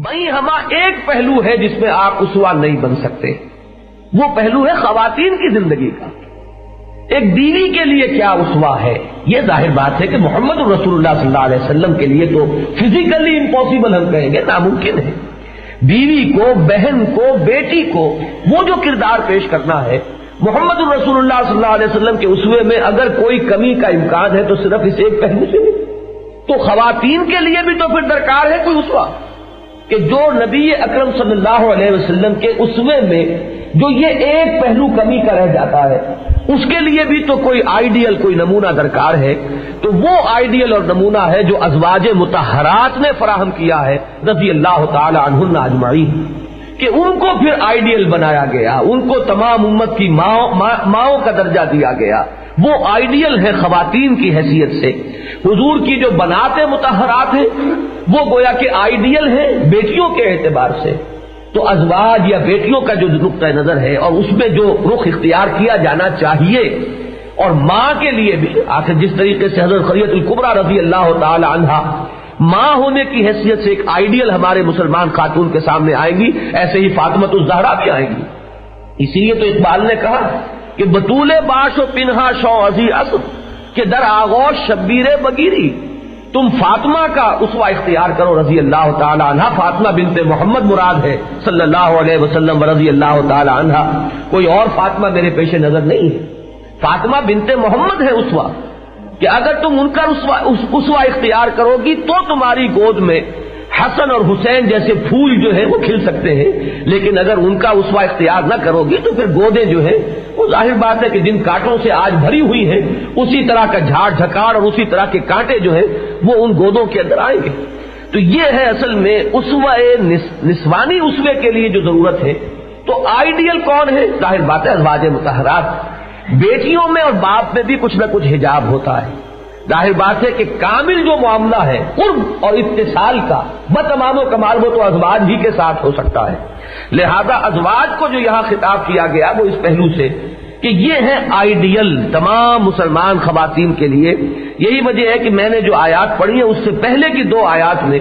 وہیں ہما ایک پہلو ہے جس میں آپ اسوہ نہیں بن سکتے، وہ پہلو ہے خواتین کی زندگی کا۔ ایک بیوی کے لیے کیا اسوہ ہے؟ یہ ظاہر بات ہے کہ محمد رسول اللہ صلی اللہ علیہ وسلم کے لیے تو فزیکلی امپاسبل ہم کہیں گے، ناممکن ہے۔ بیوی کو، بہن کو، بیٹی کو وہ جو کردار پیش کرنا ہے محمد رسول اللہ صلی اللہ علیہ وسلم کے اسوے میں اگر کوئی کمی کا امکان ہے تو صرف اس ایک پہلو سے نہیں، تو خواتین کے لیے بھی تو پھر درکار ہے کوئی اسوہ، کہ جو نبی اکرم صلی اللہ علیہ وسلم کے اسوے میں جو یہ ایک پہلو کمی کا رہ جاتا ہے اس کے لیے بھی تو کوئی آئیڈیل، کوئی نمونہ درکار ہے۔ تو وہ آئیڈیل اور نمونہ ہے جو ازواج مطہرات نے فراہم کیا ہے رضی اللہ تعالی عنہن اجمعین، کہ ان کو پھر آئیڈیل بنایا گیا، ان کو تمام امت کی ماؤں کا درجہ دیا گیا۔ وہ آئیڈیل ہے خواتین کی حیثیت سے۔ حضور کی جو بنات مطہرات ہیں وہ گویا کہ آئیڈیل ہے بیٹیوں کے اعتبار سے۔ تو ازواج یا بیٹیوں کا جو نقطہ نظر ہے اور اس میں جو رخ اختیار کیا جانا چاہیے، اور ماں کے لیے بھی آخر جس طریقے سے حضرت خدیجہ الکبریٰ رضی اللہ تعالی عنہا ماں ہونے کی حیثیت سے ایک آئیڈیل ہمارے مسلمان خاتون کے سامنے آئے گی، ایسے ہی فاطمہ الزہرا بھی آئیں گی۔ اسی لیے تو اقبال نے کہا کہ بطول باش و پنہا شو عزی اسد کہ در آغوش شبیر بگیری، تم فاطمہ کا اسوہ اختیار کرو رضی اللہ تعالی عنہ۔ فاطمہ بنت محمد مراد ہے صلی اللہ علیہ وسلم رضی اللہ تعالی عنہ، کوئی اور فاطمہ میرے پیش نظر نہیں ہے، فاطمہ بنت محمد ہے اسوہ، کہ اگر تم ان کا اسوہ اختیار کرو گی تو تمہاری گود میں حسن اور حسین جیسے پھول جو ہے وہ کھل سکتے ہیں، لیکن اگر ان کا اسوہ اختیار نہ کرو گی تو پھر گودیں جو ہے وہ ظاہر بات ہے کہ جن کانٹوں سے آج بھری ہوئی ہے اسی طرح کا جھاڑ جھکاڑ اور اسی طرح کے کانٹے جو ہے وہ ان گودوں کے اندر آئیں گے۔ تو یہ ہے اصل میں اسوہ نسوانی اسوے کے لیے جو ضرورت ہے۔ تو آئیڈیل کون ہے؟ ظاہر بات ہے ازواج مطہرات۔ بیٹیوں میں اور باپ میں بھی کچھ نہ کچھ حجاب ہوتا ہے، ظاہر بات ہے کہ کامل جو معاملہ ہے قرب اور اتصال کا بتمام و کمال وہ تو ازواج ہی کے ساتھ ہو سکتا ہے۔ لہذا ازواج کو جو یہاں خطاب کیا گیا وہ اس پہلو سے کہ یہ ہے آئیڈیل تمام مسلمان خواتین کے لیے۔ یہی وجہ ہے کہ میں نے جو آیات پڑھی ہیں اس سے پہلے کی دو آیات میں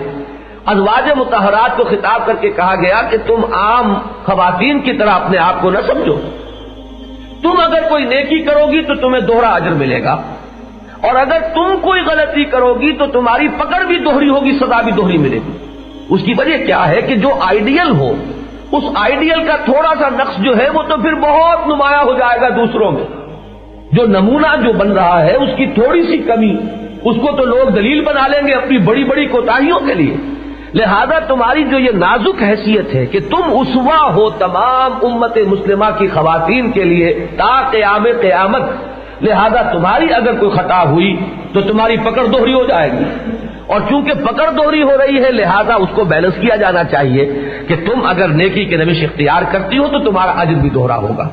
ازواج مطہرات کو خطاب کر کے کہا گیا کہ تم عام خواتین کی طرح اپنے آپ کو نہ سمجھو، تم اگر کوئی نیکی کرو گی تو تمہیں دوہرا اجر ملے گا، اور اگر تم کوئی غلطی کرو گی تو تمہاری پکڑ بھی دوہری ہوگی، سزا بھی دوہری ملے گی۔ اس کی وجہ کیا ہے کہ جو آئیڈیل ہو اس آئیڈیل کا تھوڑا سا نقص جو ہے وہ تو پھر بہت نمایاں ہو جائے گا دوسروں میں۔ جو نمونہ جو بن رہا ہے اس کی تھوڑی سی کمی اس کو تو لوگ دلیل بنا لیں گے اپنی بڑی بڑی کوتاہیوں کے لیے۔ لہذا تمہاری جو یہ نازک حیثیت ہے کہ تم اسوہ ہو تمام امت مسلمہ کی خواتین کے لیے تا قیام قیامت، لہذا تمہاری اگر کوئی خطا ہوئی تو تمہاری پکڑ دوہری ہو جائے گی، اور چونکہ پکڑ دوہری ہو رہی ہے لہذا اس کو بیلنس کیا جانا چاہیے کہ تم اگر نیکی کے روش اختیار کرتی ہو تو تمہارا اجر بھی دوہرا ہوگا۔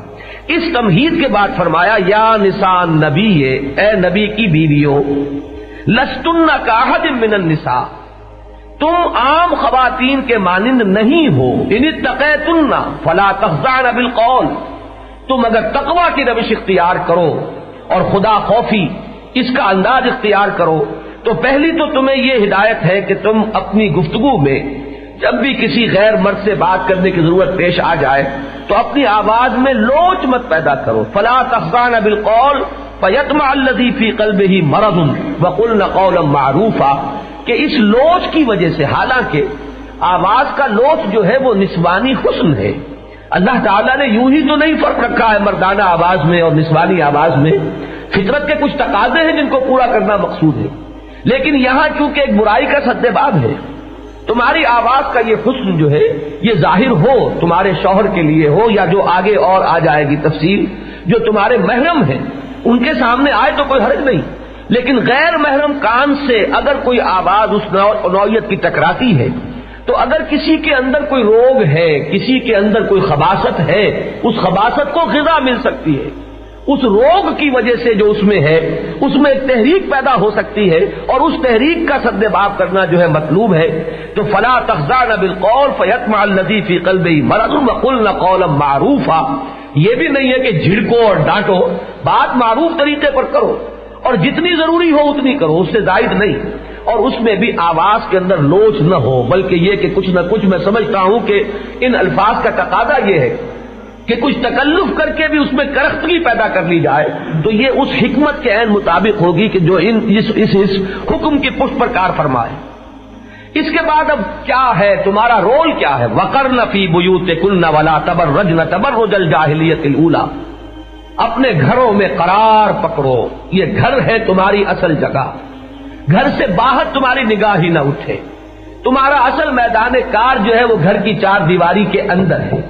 اس تمہید کے بعد فرمایا یا نساء نبی، اے نبی کی بیویوں، لستن کاحد من النساء، تم عام خواتین کے مانند نہیں ہو، ان اتقیتن فلا تخضعن بالقول، تم اگر تقوی کی روش اختیار کرو اور خدا خوفی اس کا انداز اختیار کرو تو پہلی تو تمہیں یہ ہدایت ہے کہ تم اپنی گفتگو میں جب بھی کسی غیر مرد سے بات کرنے کی ضرورت پیش آ جائے تو اپنی آواز میں لوچ مت پیدا کرو، فلا تخضعن بالقول فیطمع الذی فی قلبہ مرض وقلن قولا معروفا، کہ اس لوچ کی وجہ سے، حالانکہ آواز کا لوچ جو ہے وہ نسوانی حسن ہے، اللہ تعالیٰ نے یوں ہی تو نہیں فرق رکھا ہے مردانہ آواز میں اور نسوانی آواز میں، فطرت کے کچھ تقاضے ہیں جن کو پورا کرنا مقصود ہے، لیکن یہاں چونکہ ایک برائی کا سدباب ہے، تمہاری آواز کا یہ حسن جو ہے یہ ظاہر ہو تمہارے شوہر کے لیے ہو یا جو آگے اور آ جائے گی تفصیل، جو تمہارے محرم ہیں ان کے سامنے آئے تو کوئی حرج نہیں، لیکن غیر محرم کان سے اگر کوئی آواز اس نوعیت کی ٹکراتی ہے تو اگر کسی کے اندر کوئی روگ ہے، کسی کے اندر کوئی خباثت ہے، اس خباثت کو غذا مل سکتی ہے، اس روگ کی وجہ سے جو اس میں ہے اس میں ایک تحریک پیدا ہو سکتی ہے اور اس تحریک کا سدباب کرنا جو ہے مطلوب ہے۔ تو فلا تخضعن بالقول فیطمع الذی فی قلبہ مرض وقلن قولا معروفا، یہ بھی نہیں ہے کہ جھڑکو اور ڈانٹو، بات معروف طریقے پر کرو اور جتنی ضروری ہو اتنی کرو، اس سے زائد نہیں۔ اور اس میں بھی آواز کے اندر لوچ نہ ہو، بلکہ یہ کہ کچھ نہ کچھ میں سمجھتا ہوں کہ ان الفاظ کا تقاضا یہ ہے کہ کچھ تکلف کر کے بھی اس میں کرختگی پیدا کر لی جائے تو یہ اس حکمت کے عین مطابق ہوگی کہ جو اس حکم کی پشت پر کار فرمائے۔ اس کے بعد اب کیا ہے، تمہارا رول کیا ہے؟ وَقَرْنَ فِي بُيُوتِكُنَّ وَلَا تَبَرَّجْنَ تَبَرُّجَ الْجَاهِلِيَّةِ الْأُولَىٰ، اپنے گھروں میں قرار پکڑو، یہ گھر ہے تمہاری اصل جگہ، گھر سے باہر تمہاری نگاہ ہی نہ اٹھے، تمہارا اصل میدان کار جو ہے وہ گھر کی چار دیواری کے اندر ہے،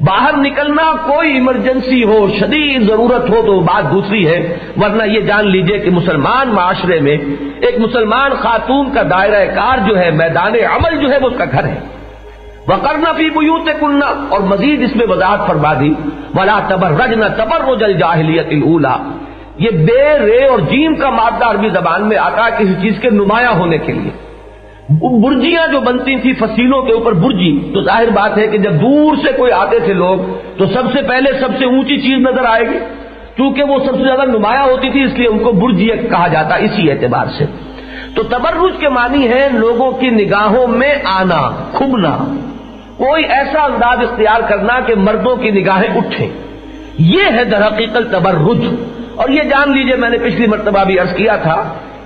باہر نکلنا کوئی ایمرجنسی ہو، شدید ضرورت ہو تو بات دوسری ہے، ورنہ یہ جان لیجئے کہ مسلمان معاشرے میں ایک مسلمان خاتون کا دائرہ کار جو ہے، میدان عمل جو ہے وہ اس کا گھر ہے۔ وَقَرْنَ فِي بُيُوتِكُنَّ، اور مزید اس میں وضاحت فرما دی وَلَا تَبَرَّجْنَ تَبَرُّجَ الْجَاهِلِيَّةِ الْأُولَىٰ، یہ بے رے اور جیم کا مادہ عربی زبان میں آتا ہے کسی چیز کے نمایاں ہونے کے لیے۔ برجیاں جو بنتی تھی فصیلوں کے اوپر برجی، تو ظاہر بات ہے کہ جب دور سے کوئی آتے تھے لوگ تو سب سے پہلے سب سے اونچی چیز نظر آئے گی، کیونکہ وہ سب سے زیادہ نمایاں ہوتی تھی، اس لیے ان کو برجیہ کہا جاتا اسی اعتبار سے۔ تو تبرج کے معنی ہے لوگوں کی نگاہوں میں آنا، کھبنا، کوئی ایسا انداز اختیار کرنا کہ مردوں کی نگاہیں اٹھیں، یہ ہے در حقیقت تبرج۔ اور یہ جان لیجئے، میں نے پچھلی مرتبہ بھی عرض کیا تھا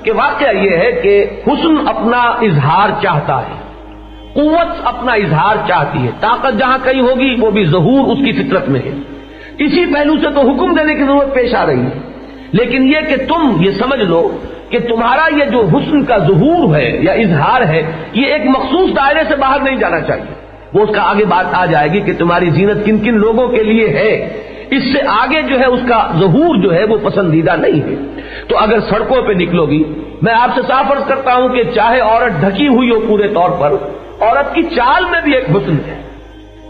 کہ واقعہ یہ ہے کہ حسن اپنا اظہار چاہتا ہے، قوت اپنا اظہار چاہتی ہے، طاقت جہاں کہیں ہوگی وہ بھی ظہور اس کی فطرت میں ہے، اسی پہلو سے تو حکم دینے کی ضرورت پیش آ رہی ہے۔ لیکن یہ کہ تم یہ سمجھ لو کہ تمہارا یہ جو حسن کا ظہور ہے یا اظہار ہے، یہ ایک مخصوص دائرے سے باہر نہیں جانا چاہیے، وہ اس کا آگے بات آ جائے گی کہ تمہاری زینت کن کن لوگوں کے لیے ہے، اس سے آگے جو ہے اس کا ظہور جو ہے وہ پسندیدہ نہیں ہے۔ تو اگر سڑکوں پہ نکلو گی، میں آپ سے صاف عرض کرتا ہوں کہ چاہے عورت ڈھکی ہوئی ہو پورے طور پر، عورت کی چال میں بھی ایک حسن ہے،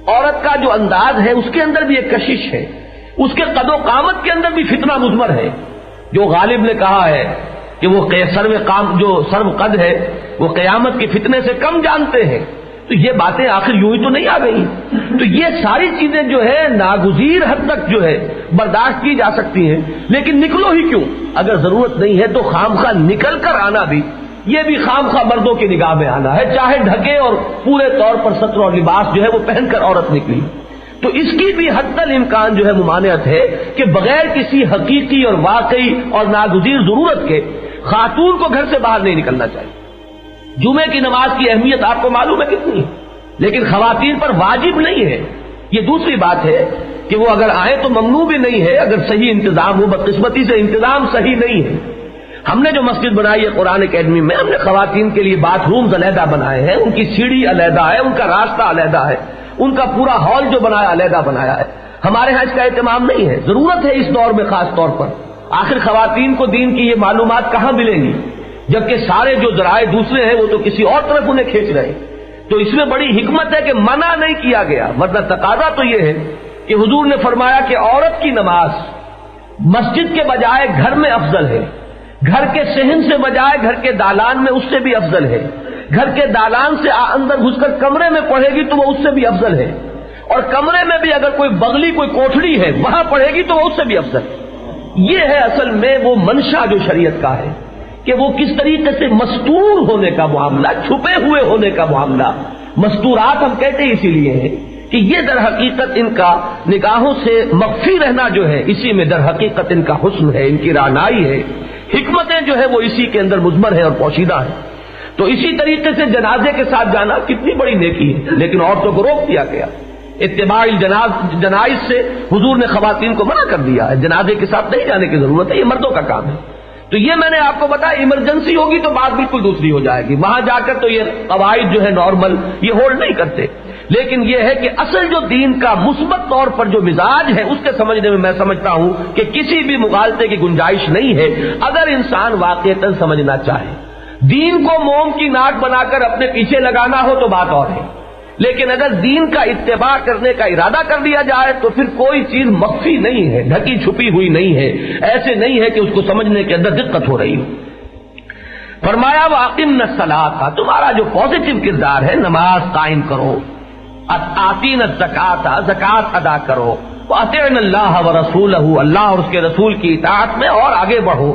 عورت کا جو انداز ہے اس کے اندر بھی ایک کشش ہے، اس کے قد و قامت کے اندر بھی فتنہ مضمر ہے۔ جو غالب نے کہا ہے کہ وہ سرو قد ہے وہ قیامت کے فتنے سے کم جانتے ہیں، تو یہ باتیں آخر یوں ہی تو نہیں آ گئی۔ تو یہ ساری چیزیں جو ہے ناگزیر حد تک جو ہے برداشت کی جا سکتی ہیں، لیکن نکلو ہی کیوں؟ اگر ضرورت نہیں ہے تو خامخواہ نکل کر آنا بھی، یہ بھی خامخواہ مردوں کی نگاہ میں آنا ہے، چاہے ڈھکے اور پورے طور پر ستر اور لباس جو ہے وہ پہن کر عورت نکلی، تو اس کی بھی حتی الامکان جو ہے ممانعت ہے کہ بغیر کسی حقیقی اور واقعی اور ناگزیر ضرورت کے خاتون کو گھر سے باہر نہیں نکلنا چاہیے۔ جمعے کی نماز کی اہمیت آپ کو معلوم ہے کتنی ہے، لیکن خواتین پر واجب نہیں ہے۔ یہ دوسری بات ہے کہ وہ اگر آئے تو ممنوع بھی نہیں ہے اگر صحیح انتظام ہو، بدقسمتی سے انتظام صحیح نہیں ہے۔ ہم نے جو مسجد بنائی ہے قرآن اکیڈمی میں، ہم نے خواتین کے لیے باتھ رومز علیحدہ بنائے ہیں، ان کی سیڑھی علیحدہ ہے، ان کا راستہ علیحدہ ہے، ان کا پورا ہال جو بنایا علیحدہ بنایا ہے۔ ہمارے ہاں اس کا اہتمام نہیں ہے، ضرورت ہے اس دور میں خاص طور پر۔ آخر خواتین کو دین کی یہ معلومات کہاں ملیں گی، جبکہ سارے جو ذرائع دوسرے ہیں وہ تو کسی اور طرف انہیں کھینچ رہے۔ تو اس میں بڑی حکمت ہے کہ منع نہیں کیا گیا، ورنہ تقاضا تو یہ ہے کہ حضور نے فرمایا کہ عورت کی نماز مسجد کے بجائے گھر میں افضل ہے، گھر کے صحن سے بجائے گھر کے دالان میں اس سے بھی افضل ہے، گھر کے دالان سے اندر گھس کر کمرے میں پڑھے گی تو وہ اس سے بھی افضل ہے، اور کمرے میں بھی اگر کوئی بغلی کوئی کوٹھڑی ہے وہاں پڑھے گی تو وہ اس سے بھی افضل ہے۔ یہ ہے اصل میں وہ منشا جو شریعت کا ہے کہ وہ کس طریقے سے مستور ہونے کا معاملہ، چھپے ہوئے ہونے کا معاملہ، مستورات ہم کہتے اسی لیے ہیں کہ یہ در حقیقت ان کا نگاہوں سے مخفی رہنا جو ہے اسی میں در حقیقت ان کا حسن ہے، ان کی رعنائی ہے، حکمتیں جو ہے وہ اسی کے اندر مضمر ہے اور پوشیدہ ہے۔ تو اسی طریقے سے جنازے کے ساتھ جانا کتنی بڑی نیکی ہے، لیکن عورتوں کو روک دیا گیا۔ اتباع جنائز سے حضور نے خواتین کو منع کر دیا ہے، جنازے کے ساتھ نہیں جانے کی ضرورت ہے، یہ مردوں کا کام ہے۔ تو یہ میں نے آپ کو بتایا، ایمرجنسی ہوگی تو بات بالکل دوسری ہو جائے گی، وہاں جا کر تو یہ قواعد جو ہے نارمل یہ ہولڈ نہیں کرتے، لیکن یہ ہے کہ اصل جو دین کا مثبت طور پر جو مزاج ہے اس کے سمجھنے میں میں سمجھتا ہوں کہ کسی بھی مغالطے کی گنجائش نہیں ہے اگر انسان واقعتاً سمجھنا چاہے۔ دین کو موم کی ناک بنا کر اپنے پیچھے لگانا ہو تو بات اور ہے، لیکن اگر دین کا اتباع کرنے کا ارادہ کر لیا جائے تو پھر کوئی چیز مخفی نہیں ہے، ڈھکی چھپی ہوئی نہیں ہے، ایسے نہیں ہے کہ اس کو سمجھنے کے اندر دقت ہو رہی ہو۔ فرمایا وَأَقِمْنَ الصَّلَاةَ، تمہارا جو پازیٹو کردار ہے نماز قائم کرو، آتین الزکاۃ، زکات ادا کرو، وَأَطِعْنَ اللَّهَ وَرَسُولَهُ، اللہ اور اس کے رسول کی اطاعت میں اور آگے بڑھو۔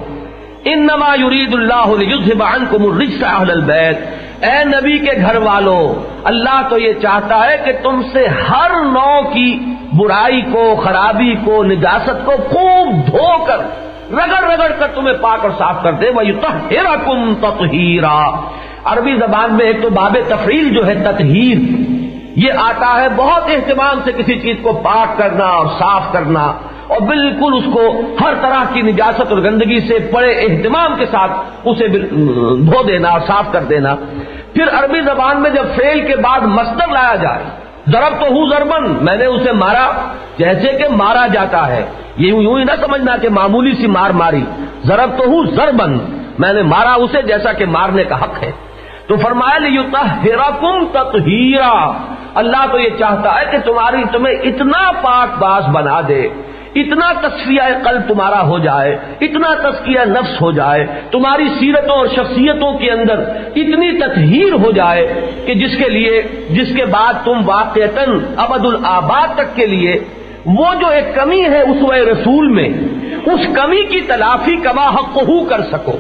انما یرید اللہ لیذھب عنکم الرجس اہل البیت، اے نبی کے گھر والوں، اللہ تو یہ چاہتا ہے کہ تم سے ہر نوع کی برائی کو، خرابی کو، نجاست کو خوب دھو کر، رگڑ رگڑ کر تمہیں پاک اور صاف کر دے، وَيُطَهِّرَكُمْ تَطْهِيرًا۔ عربی زبان میں ایک تو باب تفعیل جو ہے تطہیر، یہ آتا ہے بہت اہتمام سے کسی چیز کو پاک کرنا اور صاف کرنا، اور بالکل اس کو ہر طرح کی نجاست اور گندگی سے بڑے اہتمام کے ساتھ اسے دھو دینا اور صاف کر دینا۔ پھر عربی زبان میں جب فعل کے بعد مصدر لایا جائے، ضربتہ ضربا، میں نے اسے مارا، جیسے کہ مارا جاتا ہے، یہ یوں ہی نہ سمجھنا کہ معمولی سی مار ماری، ضربتہ ضربا، میں نے مارا اسے جیسا کہ مارنے کا حق ہے۔ تو فرمایا لیطہرکم تطہیرا، اللہ تو یہ چاہتا ہے کہ تمہیں اتنا پاک باز بنا دے، اتنا تصفیہ قلب تمہارا ہو جائے، اتنا تزکیہ نفس ہو جائے، تمہاری سیرتوں اور شخصیتوں کے اندر اتنی تطہیر ہو جائے کہ جس کے بعد تم واقعتاً ابد الآباد تک کے لیے وہ جو ایک کمی ہے اسوہ رسول میں، اس کمی کی تلافی کما حقہ کر سکو۔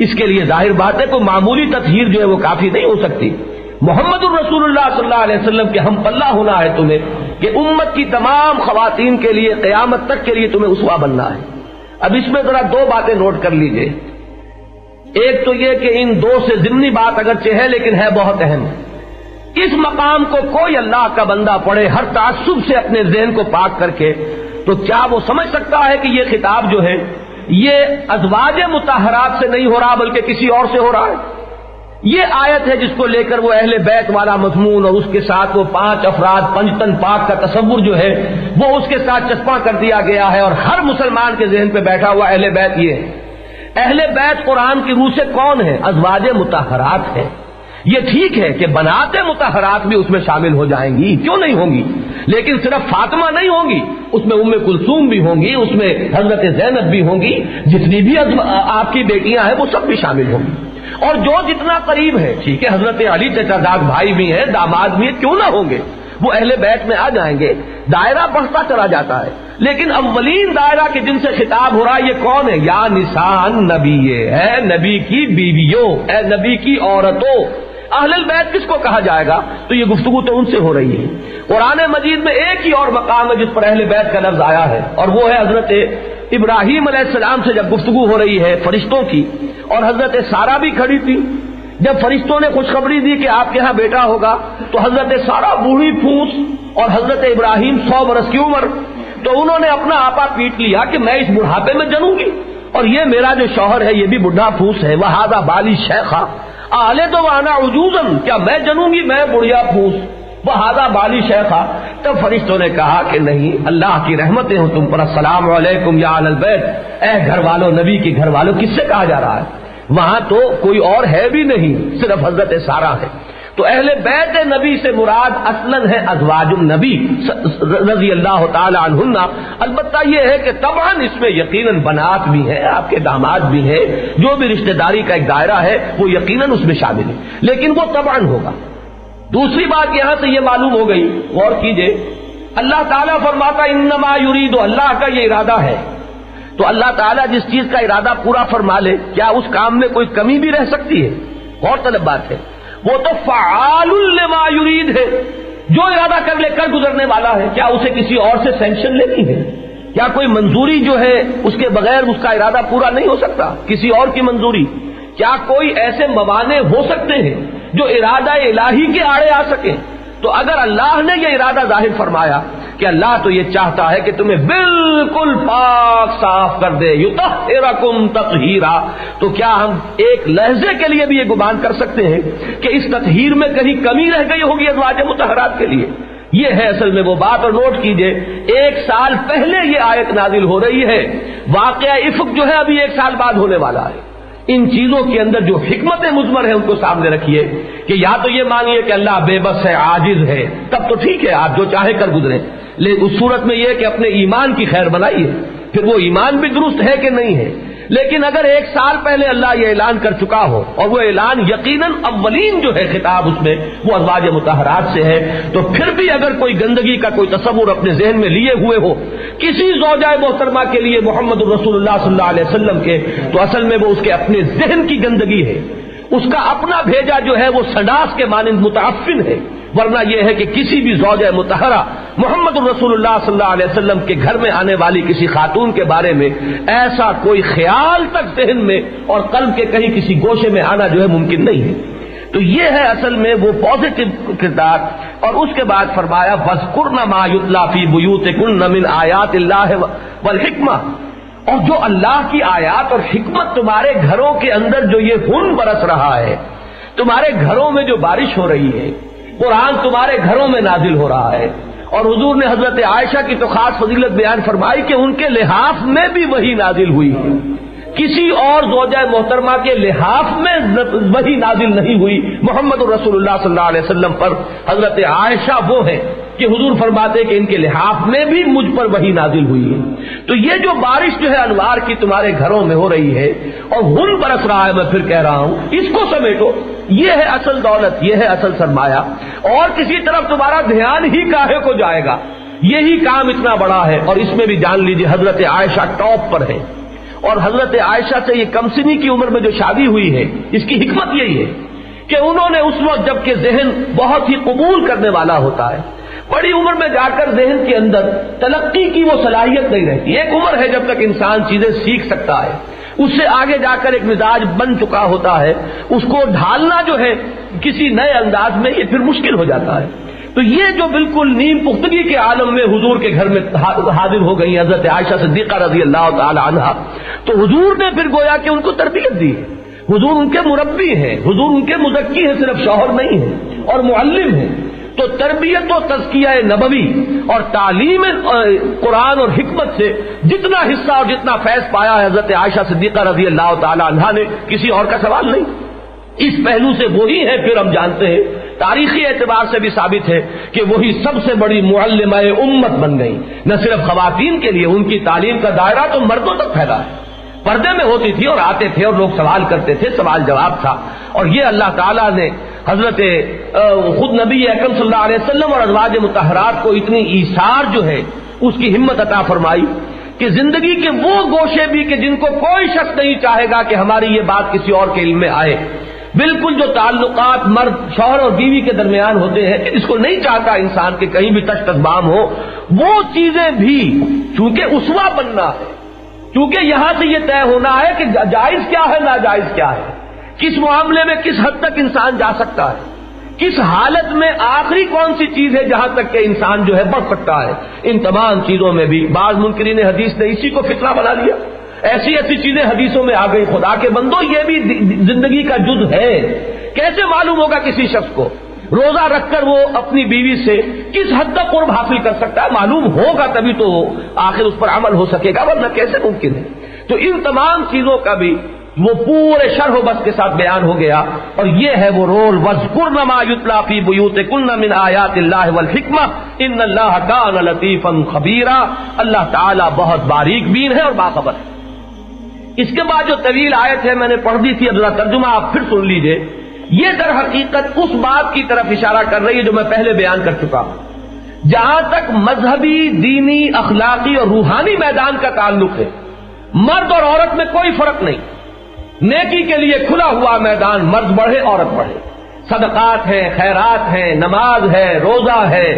اس کے لیے ظاہر بات ہے کہ معمولی تطہیر جو ہے وہ کافی نہیں ہو سکتی۔ محمد الرسول اللہ صلی اللہ علیہ وسلم کے ہم پلہ ہونا ہے تمہیں، کہ امت کی تمام خواتین کے لیے قیامت تک کے لیے تمہیں اسوہ بننا ہے۔ اب اس میں ذرا دو باتیں نوٹ کر لیجئے۔ ایک تو یہ کہ ان دو سے ضمنی بات اگرچہ ہے لیکن ہے بہت اہم۔ اس مقام کو کوئی اللہ کا بندہ پڑھے ہر تعصب سے اپنے ذہن کو پاک کر کے، تو کیا وہ سمجھ سکتا ہے کہ یہ خطاب جو ہے یہ ازواج مطہرات سے نہیں ہو رہا بلکہ کسی اور سے ہو رہا ہے؟ یہ آیت ہے جس کو لے کر وہ اہل بیت والا مضمون اور اس کے ساتھ وہ 5 افراد پنجتن پاک کا تصور جو ہے وہ اس کے ساتھ چسپاں کر دیا گیا ہے، اور ہر مسلمان کے ذہن پہ بیٹھا ہوا اہل بیت یہ ہے۔ اہل بیت قرآن کی روح سے کون ہے؟ ازواج مطہرات ہے۔ یہ ٹھیک ہے کہ بنات مطہرات بھی اس میں شامل ہو جائیں گی، کیوں نہیں ہوں گی، لیکن صرف فاطمہ نہیں ہوں گی، اس میں ام کلثوم بھی ہوں گی، اس میں حضرت زینب بھی ہوں گی، جتنی بھی آپ کی بیٹیاں ہیں وہ سب بھی شامل ہوں گی، اور جو جتنا قریب ہے، ٹھیک ہے حضرت علی چچا زاد بھائی بھی ہیں، داماد بھی ہیں، کیوں نہ ہوں گے، وہ اہل بیت میں آ جائیں گے۔ دائرہ بڑھتا چلا جاتا ہے، لیکن اولین دائرہ کے جن سے خطاب ہو رہا ہے یہ کون ہے؟ یا نساء نبی، اے نبی کی بیویوں، اے نبی کی عورتوں۔ اہل البیت کس کو کہا جائے گا؟ تو یہ گفتگو تو ان سے ہو رہی ہے۔ قرآن مجید میں ایک ہی اور مقام ہے جس پر اہل بیت کا لفظ آیا ہے، اور وہ ہے حضرت ابراہیم علیہ السلام سے جب گفتگو ہو رہی ہے فرشتوں کی، اور حضرت سارہ بھی کھڑی تھی۔ جب فرشتوں نے خوشخبری دی کہ آپ کے ہاں بیٹا ہوگا، تو حضرت سارہ بوڑھی پھوس اور حضرت ابراہیم 100 برس کی عمر، تو انہوں نے اپنا آپا پیٹ لیا کہ میں اس بڑھاپے میں جنوں گی، اور یہ میرا جو شوہر ہے یہ بھی بڈھا پھوس ہے، وہذا بالی شیخا آلے تو وانا عجوزن، کیا میں جنوں گی، میں بڑھیا پھوس، وہذا بالی شیخا۔ تب فرشتوں نے کہا کہ نہیں، اللہ کی رحمتیں ہوں تم پر، السلام علیکم یا اہل البیت، اے گھر والوں، نبی کے گھر والوں۔ کس سے کہا جا رہا ہے؟ وہاں تو کوئی اور ہے بھی نہیں، صرف حضرت سارہ ہے۔ تو اہل بیت نبی سے مراد اصلاً ہے ازواج النبی رضی اللہ تعالی عنہن۔ البتہ یہ ہے کہ طبعاً اس میں یقیناً بنات بھی ہیں، آپ کے داماد بھی ہیں، جو بھی رشتہ داری کا ایک دائرہ ہے وہ یقیناً اس میں شامل ہے، لیکن وہ طبعاً ہوگا۔ دوسری بات یہاں سے یہ معلوم ہو گئی، غور کیجئے، اللہ تعالیٰ فرماتا انما یرید، اللہ کا یہ ارادہ ہے، تو اللہ تعالیٰ جس چیز کا ارادہ پورا فرما لے، کیا اس کام میں کوئی کمی بھی رہ سکتی ہے؟ غور طلب بات ہے، وہ تو فعال لما یرید ہے، جو ارادہ کر لے کر گزرنے والا ہے، کیا اسے کسی اور سے سینکشن لینی ہے؟ کیا کوئی منظوری جو ہے اس کے بغیر اس کا ارادہ پورا نہیں ہو سکتا؟ کسی اور کی منظوری؟ کیا کوئی ایسے موانع ہو سکتے ہیں جو ارادہ الہی کے آڑے آ سکیں؟ تو اگر اللہ نے یہ ارادہ ظاہر فرمایا کہ اللہ تو یہ چاہتا ہے کہ تمہیں بالکل پاک صاف کر دے، یطہرکم تطہیرا، تو کیا ہم ایک لحظے کے لیے بھی یہ گمان کر سکتے ہیں کہ اس تطہیر میں کہیں کمی رہ گئی ہوگی ازواج مطہرات کے لیے؟ یہ ہے اصل میں وہ بات، اور نوٹ کیجئے 1 سال پہلے یہ آیت نازل ہو رہی ہے، واقعہ افک جو ہے ابھی 1 سال بعد ہونے والا ہے۔ ان چیزوں کے اندر جو حکمت مضمر ہے ان کو سامنے رکھیے، کہ یا تو یہ مانیے کہ اللہ بے بس ہے، عاجز ہے، تب تو ٹھیک ہے، آپ جو چاہے کر گزریں، لیکن اس صورت میں یہ کہ اپنے ایمان کی خیر بنائیے، پھر وہ ایمان بھی درست ہے کہ نہیں ہے۔ لیکن اگر 1 سال پہلے اللہ یہ اعلان کر چکا ہو اور وہ اعلان یقیناً اولین جو ہے خطاب اس میں وہ ازواج مطہرات سے ہے، تو پھر بھی اگر کوئی گندگی کا کوئی تصور اپنے ذہن میں لیے ہوئے ہو کسی زوجہ محترمہ کے لیے محمد الرسول اللہ صلی اللہ علیہ وسلم کے، تو اصل میں وہ اس کے اپنے ذہن کی گندگی ہے، اس کا اپنا بھیجا جو ہے وہ سڈاس کے مانند متعفن ہے، ورنہ یہ ہے کہ کسی بھی زوجہ مطہرہ محمد الرسول اللہ صلی اللہ علیہ وسلم کے گھر میں آنے والی کسی خاتون کے بارے میں ایسا کوئی خیال تک ذہن میں اور قلب کے کہیں کسی گوشے میں آنا جو ہے ممکن نہیں ہے۔ تو یہ ہے اصل میں وہ پازیٹو کردار۔ اور اس کے بعد فرمایا وَاذْكُرْنَ مَا يُتْلَىٰ فِي بُيُوتِكُنَّ مِنْ آيَاتِ اللَّهِ وَالْحِكْمَةِ، اور جو اللہ کی آیات اور حکمت تمہارے گھروں کے اندر جو یہ خون برس رہا ہے، تمہارے گھروں میں جو بارش ہو رہی ہے، قرآن تمہارے گھروں میں نازل ہو رہا ہے، اور حضور نے حضرت عائشہ کی تو خاص فضیلت بیان فرمائی کہ ان کے لحاف میں بھی وہی نازل ہوئی ہے، کسی اور زوجہ محترمہ کے لحاف میں وہی نازل نہیں ہوئی، محمد الرسول اللہ صلی اللہ علیہ وسلم پر حضرت عائشہ وہ ہیں کہ حضور فرماتے کہ ان کے لحاف میں بھی مجھ پر وہی نازل ہوئی ہے۔ تو یہ جو بارش جو ہے انوار کی تمہارے گھروں میں ہو رہی ہے اور خون برس رہا ہے، میں پھر کہہ رہا ہوں اس کو سمیٹو، یہ ہے اصل دولت، یہ ہے اصل سرمایہ، اور کسی طرف تمہارا دھیان ہی کاہے کو جائے گا، یہی کام اتنا بڑا ہے۔ اور اس میں بھی جان لیجیے حضرت عائشہ ٹاپ پر ہے، اور حضرت عائشہ سے یہ کم سنی کی عمر میں جو شادی ہوئی ہے اس کی حکمت یہی ہے کہ انہوں نے اس وقت جب کہ ذہن بہت ہی قبول کرنے والا ہوتا ہے، بڑی عمر میں جا کر ذہن کے اندر تلقی کی وہ صلاحیت نہیں رہتی، ایک عمر ہے جب تک انسان چیزیں سیکھ سکتا ہے، اس سے آگے جا کر ایک مزاج بن چکا ہوتا ہے، اس کو ڈھالنا جو ہے کسی نئے انداز میں یہ پھر مشکل ہو جاتا ہے۔ تو یہ جو بالکل نیم پختگی کے عالم میں حضور کے گھر میں حاضر ہو گئی حضرت عائشہ صدیقہ رضی اللہ تعالی عنہا، تو حضور نے پھر گویا کہ ان کو تربیت دی، حضور ان کے مربی ہیں، حضور ان کے مزکی ہیں، صرف شوہر نہیں ہیں اور معلم ہیں۔ تو تربیت و تزکیہ نبوی اور تعلیم قرآن اور حکمت سے جتنا حصہ اور جتنا فیض پایا ہے حضرت عائشہ صدیقہ رضی اللہ تعالی عنہا نے، کسی اور کا سوال نہیں۔ اس پہلو سے وہی ہے، پھر ہم جانتے ہیں تاریخی اعتبار سے بھی ثابت ہے کہ وہی سب سے بڑی معلمہ امت بن گئی، نہ صرف خواتین کے لیے، ان کی تعلیم کا دائرہ تو مردوں تک پھیلا ہے، پردے میں ہوتی تھی اور آتے تھے اور لوگ سوال کرتے تھے، سوال جواب تھا۔ اور یہ اللہ تعالیٰ نے حضرت خود نبی اکرم صلی اللہ علیہ وسلم اور ازواج مطہرات کو اتنی ایثار جو ہے اس کی ہمت عطا فرمائی کہ زندگی کے وہ گوشے بھی کہ جن کو کوئی شخص نہیں چاہے گا کہ ہماری یہ بات کسی اور کے علم میں آئے، بالکل جو تعلقات مرد شوہر اور بیوی کے درمیان ہوتے ہیں جس کو نہیں چاہتا انسان کے کہیں بھی تش تذبام ہو، وہ چیزیں بھی چونکہ اسوہ بننا ہے، چونکہ یہاں سے یہ طے ہونا ہے کہ جائز کیا ہے ناجائز کیا ہے، کس معاملے میں کس حد تک انسان جا سکتا ہے، کس حالت میں آخری کون سی چیز ہے جہاں تک کہ انسان جو ہے بڑھ سکتا ہے۔ ان تمام چیزوں میں بھی بعض منکرین حدیث نے اسی کو فتنہ بنا لیا، ایسی ایسی چیزیں حدیثوں میں آ گئی۔ خدا کے بندو، یہ بھی زندگی کا جز ہے۔ کیسے معلوم ہوگا کسی شخص کو روزہ رکھ کر وہ اپنی بیوی سے کس حد تک قرب حاصل کر سکتا ہے؟ معلوم ہوگا تبھی تو آخر اس پر عمل ہو سکے گا، ورنہ کیسے ممکن ہے؟ تو ان تمام چیزوں کا بھی وہ پورے شرح و بس کے ساتھ بیان ہو گیا، اور یہ ہے وہ رول وَاذْكُرْنَ مَا يُتْلَىٰ فِي بُيُوتِكُنَّ مِنْ آيَاتِ اللَّهِ وَالْحِكْمَةِ إِنَّ اللَّهَ كَانَ لَطِيفًا خَبِيرًا، اللہ تعالیٰ بہت باریک بین ہے اور باخبر ہے۔ اس کے بعد جو طویل آیت ہے میں نے پڑھ دی تھی، اب ذرا ترجمہ آپ پھر سن لیجئے۔ یہ در حقیقت اس بات کی طرف اشارہ کر رہی ہے جو میں پہلے بیان کر چکا ہوں، جہاں تک مذہبی، دینی، اخلاقی اور روحانی میدان کا تعلق ہے، مرد اور عورت میں کوئی فرق نہیں، نیکی کے لیے کھلا ہوا میدان، مرد بڑھے عورت بڑھے، صدقات ہیں، خیرات ہیں، نماز ہے، روزہ ہے،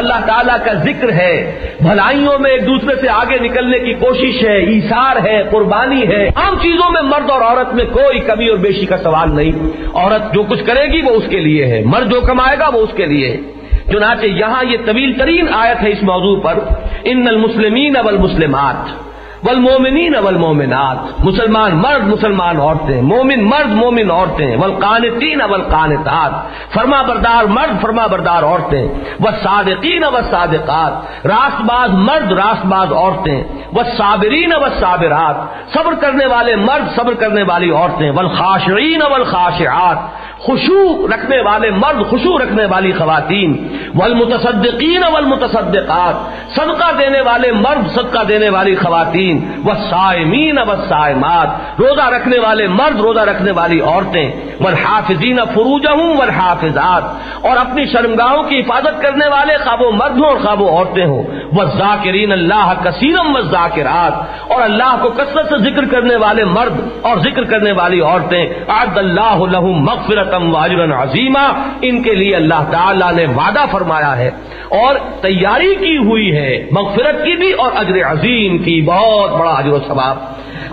اللہ تعالیٰ کا ذکر ہے، بھلائیوں میں ایک دوسرے سے آگے نکلنے کی کوشش ہے، ایثار ہے، قربانی ہے، عام چیزوں میں مرد اور عورت میں کوئی کمی اور بیشی کا سوال نہیں۔ عورت جو کچھ کرے گی وہ اس کے لیے ہے، مرد جو کمائے گا وہ اس کے لیے ہے۔ چنانچہ یہاں یہ طویل ترین آیت ہے اس موضوع پر، ان المسلمین والمسلمات والمومنین والمومنات، مسلمان مرد مسلمان عورتیں، مومن مرد مومن عورتیں، والقانتین والقانتات، فرما بردار مرد فرما بردار عورتیں، والصادقین والصادقات، راست باز مرد راست باز عورتیں، والصابرین والصابرات، صبر کرنے والے مرد صبر کرنے والی عورتیں، والخاشعین والخاشعات، خشوع رکھنے والے مرد، خشوع رکھنے والی خواتین، والمتصدقین والمتصدقات، صدقہ دینے والے مرد، صدقہ دینے والی خواتین، والصائمین والصائمات، روزہ رکھنے والے مرد، روزہ رکھنے والی عورتیں، والحافظین فروجہم والحافظات، اور اپنی شرمگاہوں کی حفاظت کرنے والے خواہ وہ مرد ہوں اور خواہ وہ عورتیں ہوں، والذاکرین اللہ کثیرا والذاکرات، اور اللہ کو کثرت سے ذکر کرنے والے مرد اور ذکر کرنے والی عورتیں، اعد اللہ لہم مغفرۃ واجرا عظیما، ان کے لیے اللہ تعالی نے وعدہ فرمایا ہے اور تیاری کی ہوئی ہے مغفرت کی بھی اور اجر عظیم کی، بہت بڑا اجر و ثواب۔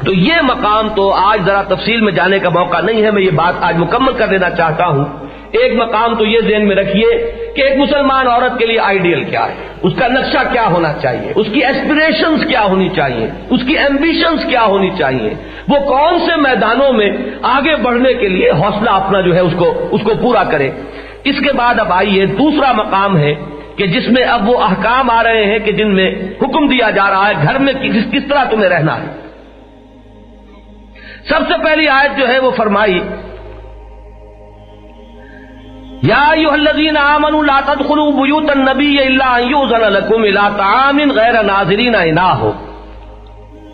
تو یہ مقام تو آج ذرا تفصیل میں جانے کا موقع نہیں ہے، میں یہ بات آج مکمل کر دینا چاہتا ہوں۔ ایک مقام تو یہ ذہن میں رکھیے کہ ایک مسلمان عورت کے لیے آئیڈیل کیا ہے، اس کا نقشہ کیا ہونا چاہیے، اس کی ایسپریشنز کیا ہونی چاہیے، اس کی ایمبیشنز کیا ہونی چاہیے، وہ کون سے میدانوں میں آگے بڑھنے کے لیے حوصلہ اپنا جو ہے اس کو پورا کرے۔ اس کے بعد اب آئیے دوسرا مقام ہے کہ جس میں اب وہ احکام آ رہے ہیں کہ جن میں حکم دیا جا رہا ہے گھر میں کس طرح تمہیں رہنا ہے۔ سب سے پہلی آیت جو ہے وہ فرمائی، یا ایھا الذین آمنوا لا تدخلوا بیوت النبی الا ان یؤذن لکم الی طعام غیر ناظرین اناہ،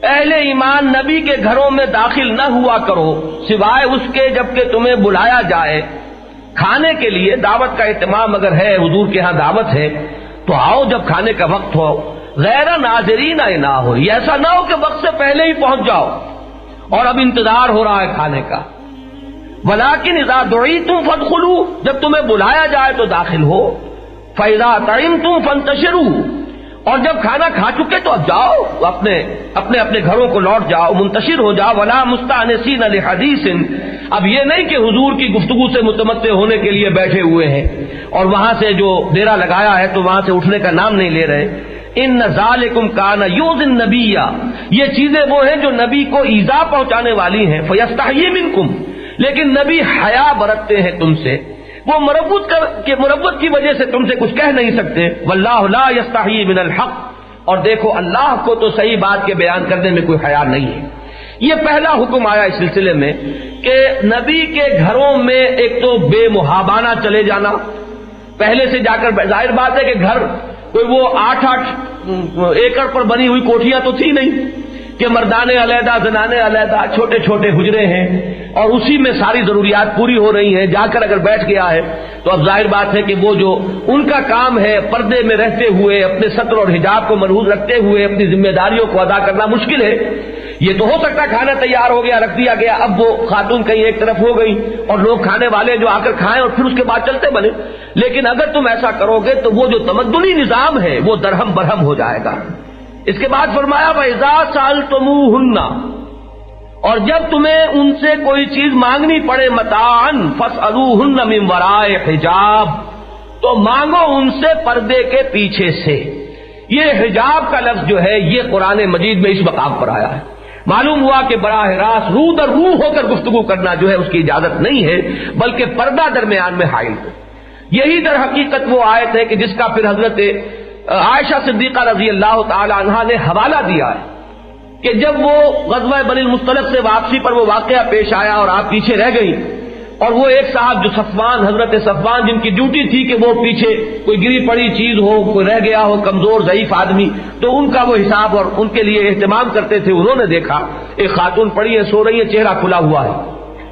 اہل ایمان نبی کے گھروں میں داخل نہ ہوا کرو سوائے اس کے جب کہ تمہیں بلایا جائے کھانے کے لیے۔ دعوت کا اہتمام اگر ہے، حضور کے ہاں دعوت ہے تو آؤ جب کھانے کا وقت ہو، غیر ناظرین اناہ ہو، یہ ایسا نہ ہو کہ وقت سے پہلے ہی پہنچ جاؤ اور اب انتظار ہو رہا ہے کھانے کا۔ ولیکن اذا دعیتم فادخلوا، جب تمہیں بلایا جائے تو داخل ہو۔ فاذا طعمتم فانتشروا، اور جب کھانا کھا چکے تو اب جاؤ، اپنے گھروں کو لوٹ جاؤ، منتشر ہو جاؤ۔ ولا مستأنسین لحدیث، اب یہ نہیں کہ حضور کی گفتگو سے متمتع ہونے کے لیے بیٹھے ہوئے ہیں اور وہاں سے جو ڈیرا لگایا ہے تو وہاں سے اٹھنے کا نام نہیں لے رہے۔ ان ذالکم کان یؤذی النبی، یہ چیزیں وہ ہیں جو نبی کو ایذا پہنچانے والی ہیں۔ فیستحیی منکم، لیکن نبی حیا برتتے ہیں تم سے، وہ مروت کی وجہ سے تم سے کچھ کہہ نہیں سکتے۔ واللہ لا یستحیی من الحق، اور دیکھو اللہ کو تو صحیح بات کے بیان کرنے میں کوئی حیا نہیں ہے۔ یہ پہلا حکم آیا اس سلسلے میں کہ نبی کے گھروں میں ایک تو بے محابانہ چلے جانا، پہلے سے جا کر، ظاہر بات ہے کہ گھر کوئی وہ 8 ایکڑ پر بنی ہوئی کوٹھیاں تو تھی نہیں کہ مردانے علیحدہ زنانے علیحدہ، چھوٹے چھوٹے حجرے ہیں اور اسی میں ساری ضروریات پوری ہو رہی ہیں۔ جا کر اگر بیٹھ گیا ہے تو اب ظاہر بات ہے کہ وہ جو ان کا کام ہے پردے میں رہتے ہوئے اپنے ستر اور حجاب کو ملحوظ رکھتے ہوئے اپنی ذمہ داریوں کو ادا کرنا مشکل ہے۔ یہ تو ہو سکتا کھانا تیار ہو گیا، رکھ دیا گیا، اب وہ خاتون کہیں ایک طرف ہو گئی اور لوگ کھانے والے جو آ کر کھائیں اور پھر اس کے بعد چلتے بنے۔ لیکن اگر تم ایسا کرو گے تو وہ جو تمدنی نظام ہے وہ درہم برہم ہو جائے گا۔ اس کے بعد فرمایا وَإِذَا سَأَلْتُمُوهُنَّ، اور جب تمہیں ان سے کوئی چیز مانگنی پڑے متاعًا فَاسْأَلُوهُنَّ مِنْ وَرَاءِ حِجَاب، تو مانگو ان سے پردے کے پیچھے سے۔ یہ حجاب کا لفظ جو ہے یہ قرآن مجید میں اس مقام پر آیا ہے۔ معلوم ہوا کہ براہ راست روح در روح ہو کر گفتگو کرنا جو ہے اس کی اجازت نہیں ہے، بلکہ پردہ درمیان میں حائل ہو۔ یہی در حقیقت وہ آیت ہے کہ جس کا پھر حضرت عائشہ صدیقہ رضی اللہ تعالی عنہا نے حوالہ دیا ہے کہ جب وہ غزوہ بنی المصطلق سے واپسی پر وہ واقعہ پیش آیا اور آپ پیچھے رہ گئی، اور وہ ایک صاحب جو صفوان، حضرت صفوان، جن کی ڈیوٹی تھی کہ وہ پیچھے کوئی گری پڑی چیز ہو، کوئی رہ گیا ہو، کمزور ضعیف آدمی، تو ان کا وہ حساب اور ان کے لیے اہتمام کرتے تھے۔ انہوں نے دیکھا ایک خاتون پڑی ہے، سو رہی ہے، چہرہ کھلا ہوا ہے،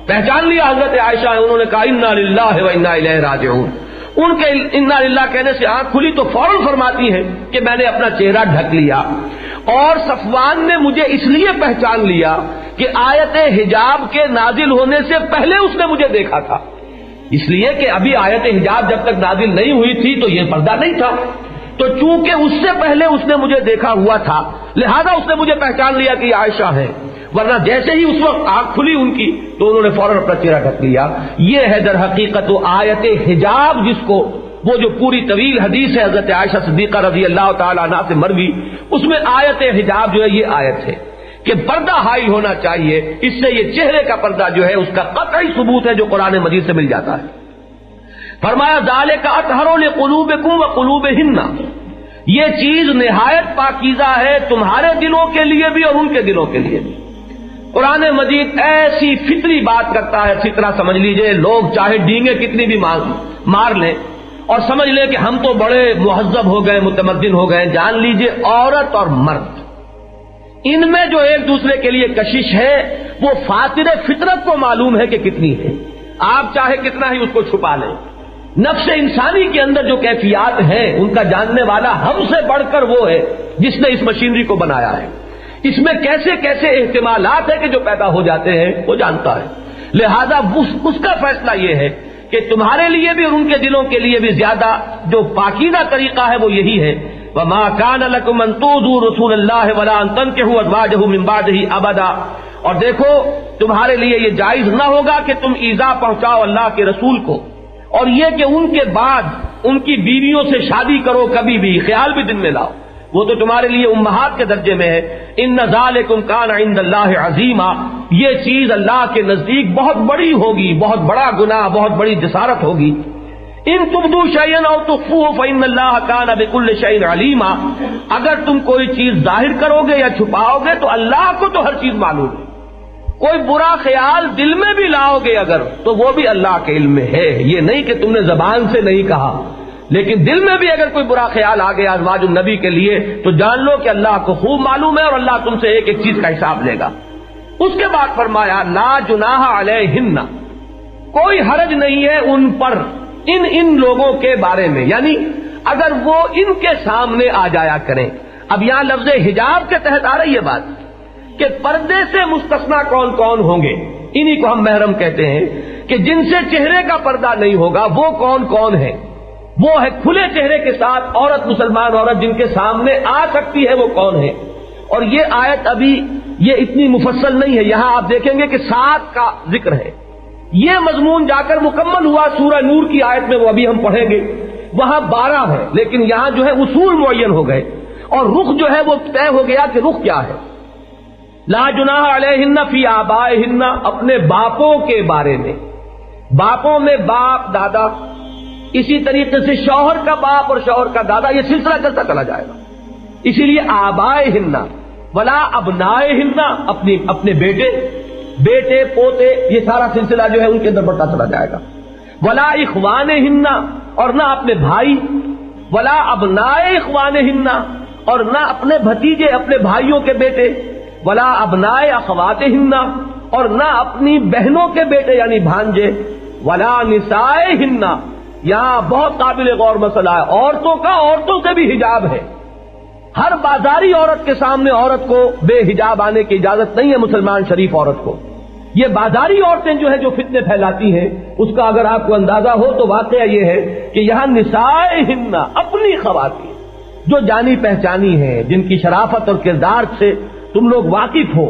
پہچان لیا حضرت عائشہ ہے۔ انہوں نے کہا انا للہ و انا الیہ راجعون۔ ان کے انا للہ کہنے سے آنکھ کھلی تو فوراً فرماتی ہیں کہ میں نے اپنا چہرہ ڈھک لیا، اور صفوان نے مجھے اس لیے پہچان لیا کہ آیت حجاب کے نازل ہونے سے پہلے اس نے مجھے دیکھا تھا، اس لیے کہ ابھی آیت حجاب جب تک نازل نہیں ہوئی تھی تو یہ پردہ نہیں تھا، تو چونکہ اس سے پہلے اس نے مجھے دیکھا ہوا تھا لہذا اس نے مجھے پہچان لیا کہ یہ عائشہ ہے، ورنہ جیسے ہی اس وقت آنکھ کھلی ان کی تو انہوں نے فوراً اپنا چہرہ ڈھک لیا۔ یہ ہے در حقیقت وہ آیت حجاب، جس کو وہ جو پوری طویل حدیث ہے حضرت عائشہ صدیقہ رضی اللہ تعالی عنہا سے مروی، اس میں آیت حجاب جو ہے یہ آیت ہے کہ پردہ حائل ہونا چاہیے۔ اس سے یہ چہرے کا پردہ جو ہے اس کا قطعی ثبوت ہے جو قرآن مجید سے مل جاتا ہے۔ فرمایا ذالک اطہر لقلوبکم وقلوبہن، یہ چیز نہایت پاکیزہ ہے تمہارے دلوں کے لیے بھی اور ان کے دلوں کے لیے بھی۔ قرآن مجید ایسی فطری بات کرتا ہے، فطرہ سمجھ لیجئے، لوگ چاہے ڈینگیں کتنی بھی مار لیں اور سمجھ لیں کہ ہم تو بڑے مہذب ہو گئے، متمدن ہو گئے، جان لیجئے عورت اور مرد ان میں جو ایک دوسرے کے لیے کشش ہے وہ فاطر فطرت کو معلوم ہے کہ کتنی ہے، آپ چاہے کتنا ہی اس کو چھپا لیں۔ نفس انسانی کے اندر جو کیفیات ہیں ان کا جاننے والا ہم سے بڑھ کر وہ ہے جس نے اس مشینری کو بنایا ہے، اس میں کیسے کیسے احتمالات ہیں کہ جو پیدا ہو جاتے ہیں وہ جانتا ہے، لہذا اس کا فیصلہ یہ ہے کہ تمہارے لیے بھی اور ان کے دلوں کے لیے بھی زیادہ جو پاکیزہ طریقہ ہے وہ یہی ہے، وَمَا كَانَ لَكُمْ أَن تُؤْذُوا رَسُولَ اللَّهِ وَلَا أَن تَنكِحُوا أَزْوَاجَهُ مِن بَعْدِهِ أَبَدًا، اور دیکھو تمہارے لیے یہ جائز نہ ہوگا کہ تم ایذا پہنچاؤ اللہ کے رسول کو، اور یہ کہ ان کے بعد ان کی بیویوں سے شادی کرو، کبھی بھی خیال بھی دل میں لاؤ، وہ تو تمہارے لیے امہات کے درجے میں ہے۔ ان ذالکم کان عند اللہ عظیما، یہ چیز اللہ کے نزدیک بہت بڑی ہوگی، بہت بڑا گناہ، بہت بڑی جسارت ہوگی۔ ان تبدوا شیئا او تخفوه فإن اللہ کان بكل شیء علیما، اگر تم کوئی چیز ظاہر کرو گے یا چھپاؤ گے تو اللہ کو تو ہر چیز معلوم ہے، کوئی برا خیال دل میں بھی لاؤ گے اگر تو وہ بھی اللہ کے علم میں ہے، یہ نہیں کہ تم نے زبان سے نہیں کہا لیکن دل میں بھی اگر کوئی برا خیال آ گیا ازواج النبی کے لیے تو جان لو کہ اللہ کو خوب معلوم ہے اور اللہ تم سے ایک ایک چیز کا حساب لے گا۔ اس کے بعد فرمایا لا جناح علیہن، کوئی حرج نہیں ہے ان پر، ان لوگوں کے بارے میں، یعنی اگر وہ ان کے سامنے آ جایا کریں۔ اب یہاں لفظ حجاب کے تحت آ رہی ہے بات کہ پردے سے مستثنا کون کون ہوں گے، انہی کو ہم محرم کہتے ہیں کہ جن سے چہرے کا پردہ نہیں ہوگا وہ کون کون ہے، وہ ہے کھلے چہرے کے ساتھ عورت، مسلمان عورت جن کے سامنے آ سکتی ہے وہ کون ہے۔ اور یہ آیت ابھی یہ اتنی مفصل نہیں ہے، یہاں آپ دیکھیں گے کہ 7 کا ذکر ہے، یہ مضمون جا کر مکمل ہوا سورہ نور کی آیت میں، وہ ابھی ہم پڑھیں گے، وہاں 12 ہے، لیکن یہاں جو ہے اصول معین ہو گئے اور رخ جو ہے وہ طے ہو گیا کہ رخ کیا ہے۔ لا جناح علیہن فی آبائہن، اپنے باپوں کے بارے میں، باپوں میں باپ دادا، اسی طریقے سے شوہر کا باپ اور شوہر کا دادا، یہ سلسلہ چلتا چلا جائے گا، اسی لیے آبائہن ولا ابنائہن، اپنے بیٹے پوتے، یہ سارا سلسلہ جو ہے ان کے اندر بڑھتا چلا جائے گا، ولا اخوانہن، اور نہ اپنے بھائی، ولا ابنائے اخوانہن، اور نہ اپنے بھتیجے اپنے بھائیوں کے بیٹے، ولا ابنائے اخواتہن، اور نہ اپنی بہنوں کے بیٹے یعنی بھانجے، ولا نسائہن، یہاں بہت قابل غور مسئلہ ہے، عورتوں کا عورتوں سے بھی حجاب ہے، ہر بازاری عورت کے سامنے عورت کو بے حجاب آنے کی اجازت نہیں ہے، مسلمان شریف عورت کو۔ یہ بازاری عورتیں جو ہے جو فتنے پھیلاتی ہیں اس کا اگر آپ کو اندازہ ہو تو واقعہ یہ ہے کہ یہاں نسائہن، اپنی خواتین جو جانی پہچانی ہیں، جن کی شرافت اور کردار سے تم لوگ واقف ہو،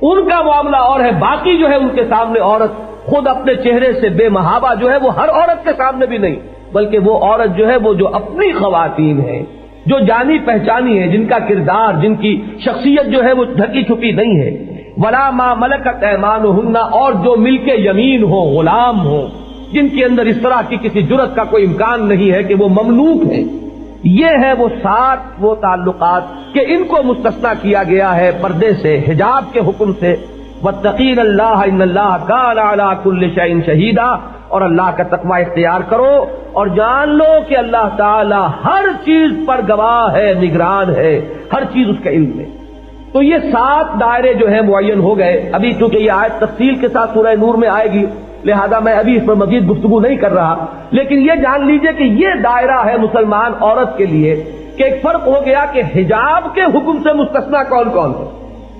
ان کا معاملہ اور ہے، باقی جو ہے ان کے سامنے عورت خود اپنے چہرے سے بے محابہ جو ہے وہ ہر عورت کے سامنے بھی نہیں، بلکہ وہ عورت جو ہے وہ جو اپنی خواتین ہیں، جو جانی پہچانی ہے، جن کا کردار، جن کی شخصیت جو ہے وہ ڈھکی چھپی نہیں ہے، ولا ما ملکت ایمانہن، اور جو ملک یمین ہو، غلام ہو، جن کے اندر اس طرح کی کسی جرت کا کوئی امکان نہیں ہے کہ وہ مملوک ہیں۔ یہ ہے وہ 7 وہ تعلقات کہ ان کو مستثنا کیا گیا ہے پردے سے، حجاب کے حکم سے۔ واتقین اللہ ان اللہ کان علی کل شیء شہیدا، اور اللہ کا تقوی اختیار کرو اور جان لو کہ اللہ تعالی ہر چیز پر گواہ ہے، نگران ہے، ہر چیز اس کے علم میں۔ تو یہ 7 دائرے جو ہیں معین ہو گئے۔ ابھی چونکہ یہ آیت تفصیل کے ساتھ سورہ نور میں آئے گی لہذا میں ابھی اس پر مزید گفتگو نہیں کر رہا، لیکن یہ جان لیجئے کہ یہ دائرہ ہے مسلمان عورت کے لیے کہ ایک فرق ہو گیا کہ حجاب کے حکم سے مستثنا کون کون ہے،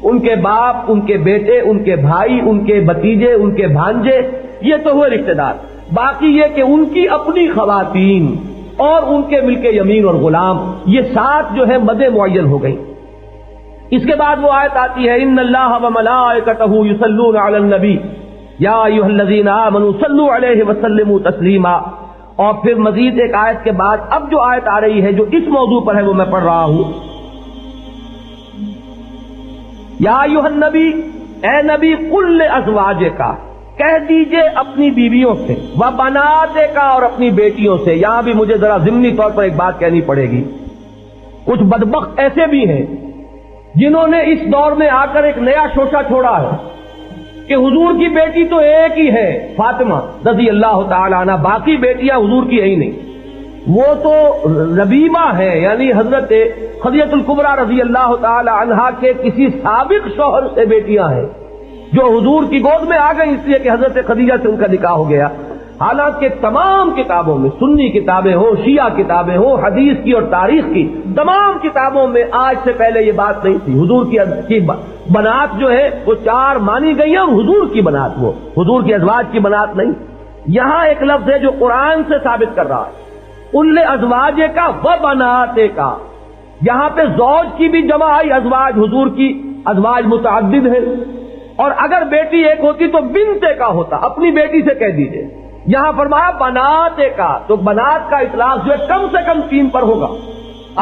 ان کے باپ، ان کے بیٹے، ان کے بھائی، ان کے بھتیجے، ان کے بھانجے، یہ تو ہوئے رشتہ دار۔ باقی یہ کہ ان کی اپنی خواتین اور ان کے ملک یمین اور غلام، یہ 7 جو ہے مدیں معین ہو گئی۔ اس کے بعد وہ آیت آتی ہے ان اللہ وملائکتہ یصلون علی النبی یا ایھا الذین آمنوا صلوا علیہ وسلموا تسلیما، اور پھر مزید ایک آیت کے بعد اب جو آیت آ رہی ہے جو اس موضوع پر ہے وہ میں پڑھ رہا ہوں۔ یا ایھا النبی، اے نبی، قل لازواجک، کہہ دیجئے اپنی بیویوں سے، وبناتک، اور اپنی بیٹیوں سے۔ یہاں بھی مجھے ذرا ضمنی طور پر ایک بات کہنی پڑے گی، کچھ بدبخت ایسے بھی ہیں جنہوں نے اس دور میں آ کر ایک نیا شوشہ چھوڑا ہے کہ حضور کی بیٹی تو ایک ہی ہے فاطمہ رضی اللہ تعالی عنہ، باقی بیٹیاں حضور کی ہے ہی نہیں، وہ تو ربیبہ ہے، یعنی حضرت خدیجہ الکبریٰ رضی اللہ تعالی عنہا کے کسی سابق شوہر سے بیٹیاں ہیں جو حضور کی گود میں آ گئی اس لیے کہ حضرت خدیجہ سے ان کا نکاح ہو گیا۔ حالانکہ تمام کتابوں میں، سنی کتابیں ہوں، شیعہ کتابیں ہوں، حدیث کی اور تاریخ کی تمام کتابوں میں آج سے پہلے یہ بات نہیں تھی۔ حضور کی بنات جو ہے وہ 4 مانی گئی ہے، اور حضور کی بنات، وہ حضور کی ازواج کی بنات نہیں۔ یہاں ایک لفظ ہے جو قرآن سے ثابت کر رہا ہے، کل ازواج کا و بنات کا، یہاں پہ زوج کی بھی جمع آئی، ازواج، حضور کی ازواج متعدد ہے، اور اگر بیٹی ایک ہوتی تو بنت کا ہوتا، اپنی بیٹی سے کہہ دیجئے۔ یہاں فرمایا بنات کا، تو بنات کا اطلاق جو ہے کم سے کم 3 پر ہوگا۔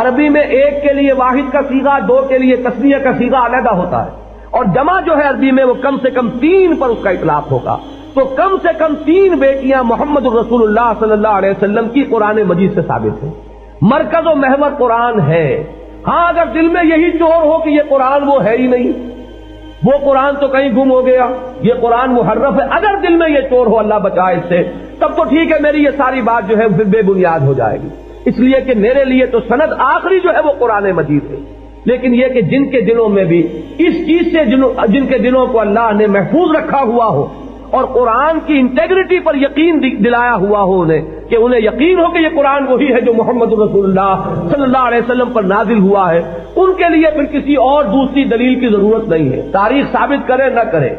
عربی میں ایک کے لیے واحد کا صیغہ، 2 کے لیے تسنیہ کا صیغہ علیحدہ ہوتا ہے، اور جمع جو ہے عربی میں وہ کم سے کم 3 پر اس کا اطلاق ہوگا۔ تو کم سے کم 3 بیٹیاں محمد رسول اللہ صلی اللہ علیہ وسلم کی قرآن مجید سے ثابت ہیں۔ مرکز و محور قرآن ہے۔ ہاں اگر دل میں یہی چور ہو کہ یہ قرآن وہ ہے ہی نہیں، وہ قرآن تو کہیں گم ہو گیا، یہ قرآن محرف ہے، اگر دل میں یہ چور ہو، اللہ بچائے اس سے، تب تو ٹھیک ہے، میری یہ ساری بات جو ہے بے بنیاد ہو جائے گی، اس لیے کہ میرے لیے تو سند آخری جو ہے وہ قرآن مجید ہے۔ لیکن یہ کہ جن کے دلوں میں بھی اس چیز سے جن کے دلوں کو اللہ نے محفوظ رکھا ہوا ہو اور قرآن کی انٹیگریٹی پر یقین دلایا ہوا ہو انہیں، کہ انہیں یقین ہو کہ یہ قرآن وہی ہے جو محمد رسول اللہ صلی اللہ علیہ وسلم پر نازل ہوا ہے، ان کے لیے پھر کسی اور دوسری دلیل کی ضرورت نہیں ہے، تاریخ ثابت کرے نہ کرے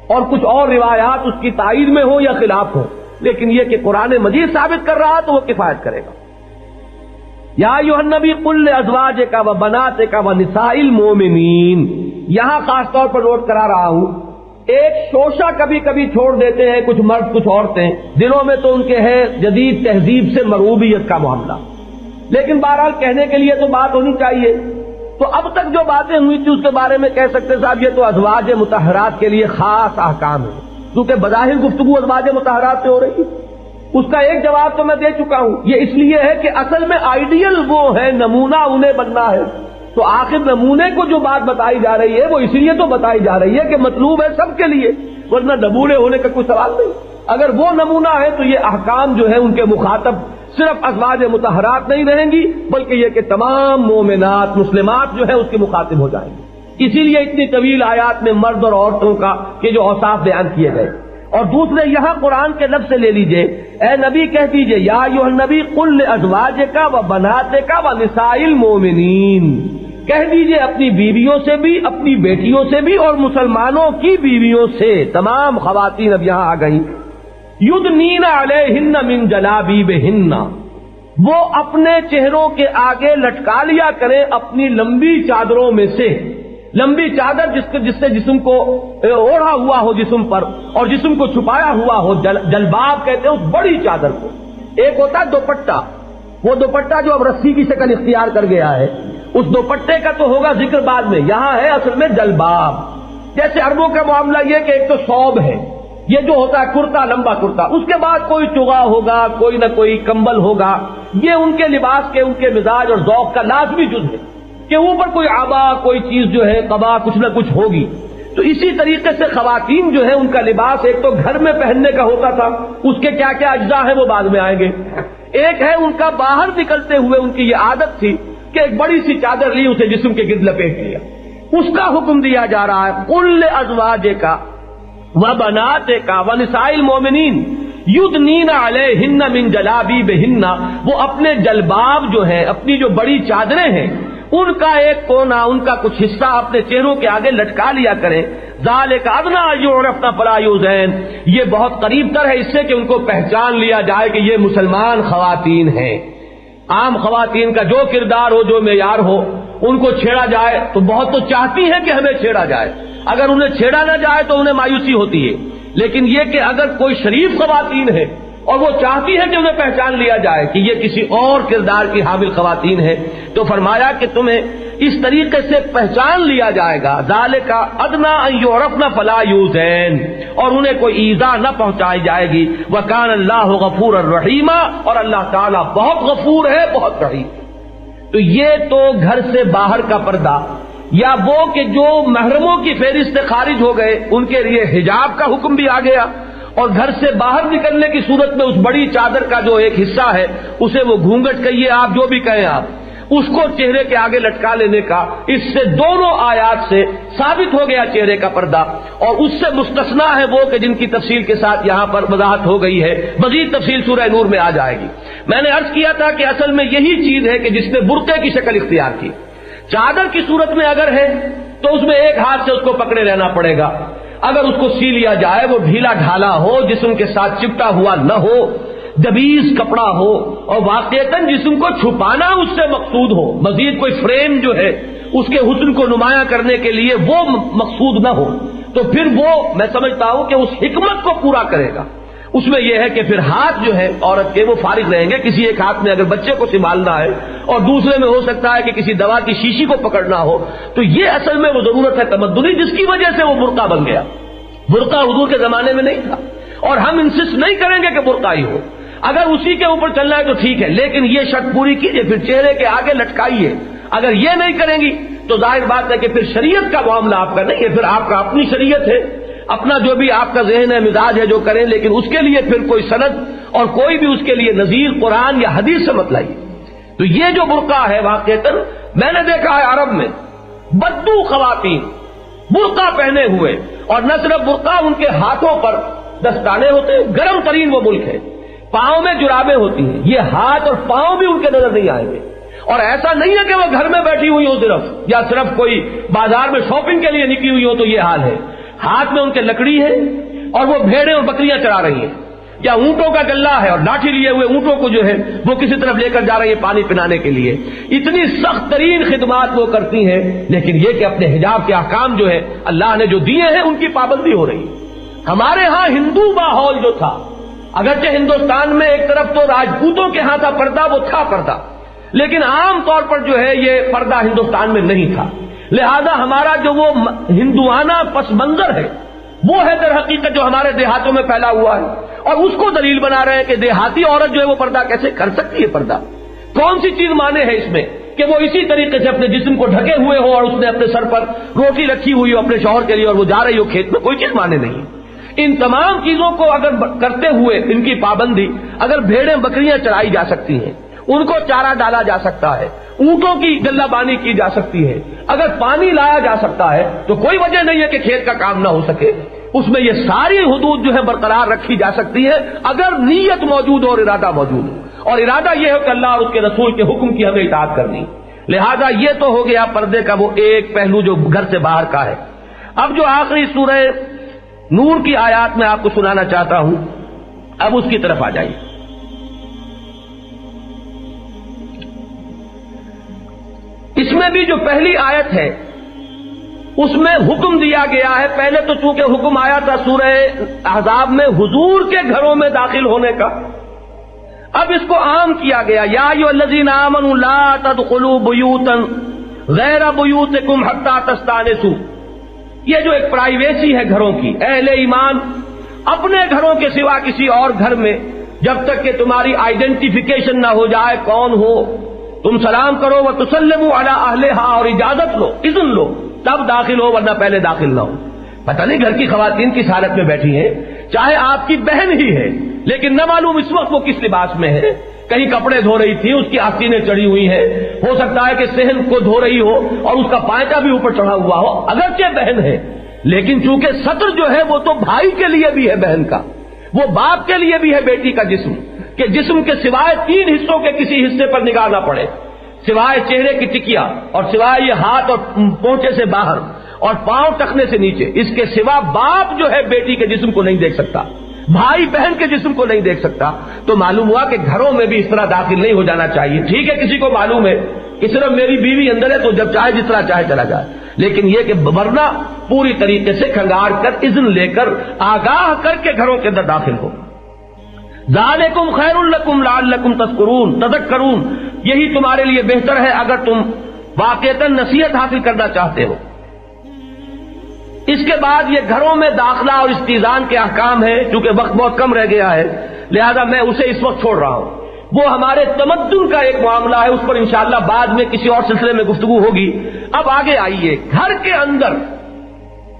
اور کچھ اور روایات اس کی تائید میں ہو یا خلاف ہو، لیکن یہ کہ قرآن مجید ثابت کر رہا تو وہ کفایت کرے گا۔ یا ایھا النبی قل لازواجک و بناتک و نساء المؤمنین، یہاں خاص طور پر نوٹ کرا رہا ہوں، ایک شوشہ کبھی کبھی چھوڑ دیتے ہیں کچھ مرد کچھ عورتیں، دلوں میں تو ان کے ہے جدید تہذیب سے مرغوبیت کا معاملہ، لیکن بہرحال کہنے کے لیے تو بات ہونی چاہیے۔ تو اب تک جو باتیں ہوئی تھی اس کے بارے میں کہہ سکتے صاحب یہ تو ازواج مطہرات کے لیے خاص احکام ہے، کیونکہ بظاہر گفتگو ازواج مطہرات سے ہو رہی ہے۔ اس کا ایک جواب تو میں دے چکا ہوں، یہ اس لیے ہے کہ اصل میں آئیڈیل وہ ہے، نمونہ انہیں بننا ہے، تو آخر نمونے کو جو بات بتائی جا رہی ہے وہ اس لیے تو بتائی جا رہی ہے کہ مطلوب ہے سب کے لیے، ورنہ نمونے ہونے کا کوئی سوال نہیں۔ اگر وہ نمونہ ہے تو یہ احکام جو ہے ان کے مخاطب صرف ازواج مطہرات نہیں رہیں گی، بلکہ یہ کہ تمام مومنات مسلمات جو ہے اس کے مخاطب ہو جائیں گی۔ اسی لیے اتنی طویل آیات میں مرد اور عورتوں کا کہ جو اوصاف بیان کیے گئے۔ اور دوسرے یہاں قرآن کے لفظ سے لے لیجئے، اے نبی کہہ دیجئے یا ایھا النبی قل لازواجک و بناتک و نساء المؤمنین، کہہ دیجئے اپنی بیویوں سے بھی، اپنی بیٹیوں سے بھی، اور مسلمانوں کی بیویوں سے، تمام خواتین اب یہاں آ گئیں، یدنین علیہن من جلابیبہن، وہ اپنے چہروں کے آگے لٹکا لیا کریں اپنی لمبی چادروں میں سے، لمبی چادر جس سے جسم کو اوڑھا ہوا ہو جسم پر اور جسم کو چھپایا ہوا ہو، جلباب کہتے ہیں اس بڑی چادر کو۔ ایک ہوتا ہے دوپٹہ، وہ دوپٹہ جو اب رسی کی شکل اختیار کر گیا ہے، اس دوپٹے کا تو ہوگا ذکر بعد میں، یہاں ہے اصل میں جلباب۔ جیسے عربوں کا معاملہ یہ کہ ایک تو ثوب ہے، یہ جو ہوتا ہے کرتا، لمبا کرتا، اس کے بعد کوئی چغا ہوگا، کوئی نہ کوئی کمبل ہوگا، یہ ان کے لباس کے، ان کے مزاج اور ذوق کا لازمی جز ہے کہ اوپر کوئی آبا، کوئی چیز جو ہے قبا کچھ نہ کچھ ہوگی۔ تو اسی طریقے سے خواتین جو ہے ان کا لباس ایک تو گھر میں پہننے کا ہوتا تھا، اس کے کیا کیا اجزاء ہیں وہ بعد میں آئیں گے، ایک ہے ان کا باہر نکلتے ہوئے ان کی یہ عادت تھی کہ ایک بڑی سی چادر لی، اسے جسم کے گرد لپیٹ لیا، اس کا حکم دیا جا رہا ہے قل ازواجک و بناتک و نساء المؤمنین یدنین علیہن من جلابیبہن، وہ اپنے جلباب جو ہے، اپنی جو بڑی چادریں ہیں، ان کا ایک کونا، ان کا کچھ حصہ اپنے چہروں کے آگے لٹکا لیا کریں، ذالک ادنیٰ ان یعرفن فلا یؤذین، یہ بہت قریب تر ہے اس سے کہ ان کو پہچان لیا جائے کہ یہ مسلمان خواتین ہیں۔ عام خواتین کا جو کردار ہو، جو معیار ہو، ان کو چھیڑا جائے تو بہت تو چاہتی ہیں کہ ہمیں چھیڑا جائے، اگر انہیں چھیڑا نہ جائے تو انہیں مایوسی ہوتی ہے، لیکن یہ کہ اگر کوئی شریف خواتین ہے اور وہ چاہتی ہے کہ انہیں پہچان لیا جائے کہ یہ کسی اور کردار کی حامل خواتین ہے، تو فرمایا کہ تمہیں اس طریقے سے پہچان لیا جائے گا، ذالک ادنیٰ ان یعرفن فلا یؤذین، اور انہیں کوئی ایذا نہ پہنچائی جائے گی، وکان اللہ غفورا رحیما، اور اللہ تعالیٰ بہت غفور ہے، بہت رحیم۔ تو یہ تو گھر سے باہر کا پردہ، یا وہ کہ جو محرموں کی فہرست سے خارج ہو گئے ان کے لیے حجاب کا حکم بھی آ گیا، اور گھر سے باہر نکلنے کی صورت میں اس بڑی چادر کا جو ایک حصہ ہے اسے وہ گھونگھٹ کہیے آپ، جو بھی کہیں آپ، اس کو چہرے کے آگے لٹکا لینے کا، اس سے دونوں آیات سے ثابت ہو گیا چہرے کا پردہ، اور اس سے مستثنا ہے وہ کہ جن کی تفصیل کے ساتھ یہاں پر وضاحت ہو گئی ہے، مزید تفصیل سورہ نور میں آ جائے گی۔ میں نے عرض کیا تھا کہ اصل میں یہی چیز ہے کہ جس نے برقعے کی شکل اختیار کی، چادر کی صورت میں اگر ہے تو اس میں ایک ہاتھ سے اس کو پکڑے رہنا پڑے گا، اگر اس کو سی لیا جائے وہ ڈھیلا ڈھالا ہو، جسم کے ساتھ چپٹا ہوا نہ ہو، دبیز کپڑا ہو، اور واقعتاً جسم کو چھپانا اس سے مقصود ہو، مزید کوئی فریم جو ہے اس کے حسن کو نمایاں کرنے کے لیے وہ مقصود نہ ہو، تو پھر وہ میں سمجھتا ہوں کہ اس حکمت کو پورا کرے گا۔ اس میں یہ ہے کہ پھر ہاتھ جو ہے عورت کے وہ فارغ رہیں گے، کسی ایک ہاتھ میں اگر بچے کو سنبھالنا ہے اور دوسرے میں ہو سکتا ہے کہ کسی دوا کی شیشی کو پکڑنا ہو، تو یہ اصل میں وہ ضرورت ہے تمدنی جس کی وجہ سے وہ برقع بن گیا۔ برقع حضور کے زمانے میں نہیں تھا، اور ہم انسسٹ نہیں کریں گے کہ برقع ہی ہو، اگر اسی کے اوپر چلنا ہے تو ٹھیک ہے، لیکن یہ شرط پوری کیجیے، پھر چہرے کے آگے لٹکائیے۔ اگر یہ نہیں کریں گی تو ظاہر بات ہے کہ پھر شریعت کا معاملہ آپ کا نہیں ہے، پھر آپ کا اپنی شریعت ہے، اپنا جو بھی آپ کا ذہن ہے مزاج ہے جو کریں، لیکن اس کے لیے پھر کوئی سند اور کوئی بھی اس کے لیے نظیر قرآن یا حدیث سے مت لائیے۔ تو یہ جو برقع ہے واقعتاً میں نے دیکھا ہے عرب میں بدو خواتین برقع پہنے ہوئے، اور نہ صرف برقع، ان کے ہاتھوں پر دستانے ہوتے ہیں، گرم ترین وہ ملک ہے، پاؤں میں جرابیں ہوتی ہیں، یہ ہاتھ اور پاؤں بھی ان کے نظر نہیں آئیں گے، اور ایسا نہیں ہے کہ وہ گھر میں بیٹھی ہوئی ہو صرف، یا صرف کوئی بازار میں شاپنگ کے لیے نکلی ہوئی ہو تو یہ حال ہے، ہاتھ میں ان کے لکڑی ہے اور وہ بھیڑیں اور بکریاں چرا رہی ہیں، یا اونٹوں کا گلہ ہے اور لاٹھی لیے ہوئے اونٹوں کو جو ہے وہ کسی طرف لے کر جا رہی ہے پانی پلانے کے لیے، اتنی سخت ترین خدمات وہ کرتی ہیں، لیکن یہ کہ اپنے حجاب کے احکام جو ہے اللہ نے جو دیے ہیں ان کی پابندی ہو رہی ہے۔ ہمارے ہاں ہندو ماحول جو تھا، اگرچہ ہندوستان میں ایک طرف تو راجپوتوں کے ہاں تھا پردہ، وہ تھا پردہ، لیکن عام طور پر جو ہے یہ پردہ ہندوستان میں نہیں تھا، لہذا ہمارا جو وہ ہندوانہ پس منظر ہے وہ ہے در حقیقت جو ہمارے دیہاتوں میں پھیلا ہوا ہے، اور اس کو دلیل بنا رہے ہیں کہ دیہاتی عورت جو ہے وہ پردہ کیسے کر سکتی ہے۔ پردہ کون سی چیز مانے ہے اس میں کہ وہ اسی طریقے سے اپنے جسم کو ڈھکے ہوئے ہو اور اس نے اپنے سر پر روٹی رکھی ہوئی ہو اپنے شوہر کے لیے اور وہ جا رہی ہو کھیت میں، کوئی چیز مانے نہیں۔ ان تمام چیزوں کو اگر کرتے ہوئے ان کی پابندی، اگر بھیڑیں بکریاں چرائی جا سکتی ہیں، ان کو چارہ ڈالا جا سکتا ہے، اونٹوں کی گلہ بانی کی جا سکتی ہے، اگر پانی لایا جا سکتا ہے تو کوئی وجہ نہیں ہے کہ کھیت کا کام نہ ہو سکے، اس میں یہ ساری حدود جو ہے برقرار رکھی جا سکتی ہے اگر نیت موجود ہو اور ارادہ موجود ہو، اور ارادہ یہ ہو کہ اللہ اور اس کے رسول کے حکم کی ہمیں اطاعت کرنی۔ لہذا یہ تو ہو گیا پردے کا وہ ایک پہلو جو گھر سے باہر کا ہے۔ اب جو آخری سورہ نور کی آیات میں آپ کو سنانا چاہتا ہوں، اب اس کی طرف آ جائیے۔ اس میں بھی جو پہلی آیت ہے اس میں حکم دیا گیا ہے، پہلے تو چونکہ حکم آیا تھا سورہ احزاب میں حضور کے گھروں میں داخل ہونے کا، اب اس کو عام کیا گیا، یا ایھا الذین آمنوا لا تدخلوا بیوتا غیر بیوتکم حتی تستأنسوا، یہ جو ایک پرائیویسی ہے گھروں کی، اہل ایمان اپنے گھروں کے سوا کسی اور گھر میں جب تک کہ تمہاری آئیڈینٹیفیکیشن نہ ہو جائے کون ہو، تم سلام کرو وتسلموا علی اہلھا، اور اجازت لو، اذن لو، تب داخل ہو ورنہ پہلے داخل نہ ہو۔ پتہ نہیں گھر کی خواتین کس حالت میں بیٹھی ہیں، چاہے آپ کی بہن ہی ہے لیکن نہ معلوم اس وقت وہ کس لباس میں ہے، کہیں کپڑے دھو رہی تھی، اس کی آستینیں چڑھی ہوئی ہیں، ہو سکتا ہے کہ صحن کو دھو رہی ہو اور اس کا پائچہ بھی اوپر چڑھا ہوا ہو، اگرچہ بہن ہے لیکن چونکہ سطر جو ہے وہ تو بھائی کے لیے بھی ہے بہن کا، وہ باپ کے لیے بھی ہے بیٹی کا جسم، کہ جسم کے سوائے 3 حصوں کے کسی حصے پر نگاہ نہ پڑے، سوائے چہرے کی ٹکیا اور سوائے یہ ہاتھ اور پونچے سے باہر اور پاؤں ٹخنے سے نیچے، اس کے سوا باپ جو ہے بیٹی کے جسم کو نہیں دیکھ سکتا، بھائی بہن کے جسم کو نہیں دیکھ سکتا، تو معلوم ہوا کہ گھروں میں بھی اس طرح داخل نہیں ہو جانا چاہیے۔ ٹھیک ہے کسی کو معلوم ہے کہ صرف میری بیوی اندر ہے تو جب چاہے جس طرح چاہے چلا جائے، لیکن یہ کہ ورنہ پوری طریقے سے کھنگار کر اذن لے کر آگاہ کر کے گھروں کے اندر داخل ہو۔ ذالکم خیر لکم لعلکم تذکرون، یہی تمہارے لیے بہتر ہے اگر تم واقعتاً نصیحت حاصل کرنا چاہتے ہو۔ اس کے بعد یہ گھروں میں داخلہ اور استئذان کے احکام ہیں، چونکہ وقت بہت کم رہ گیا ہے لہذا میں اسے اس وقت چھوڑ رہا ہوں۔ وہ ہمارے تمدن کا ایک معاملہ ہے، اس پر انشاءاللہ بعد میں کسی اور سلسلے میں گفتگو ہوگی۔ اب آگے آئیے، گھر کے اندر،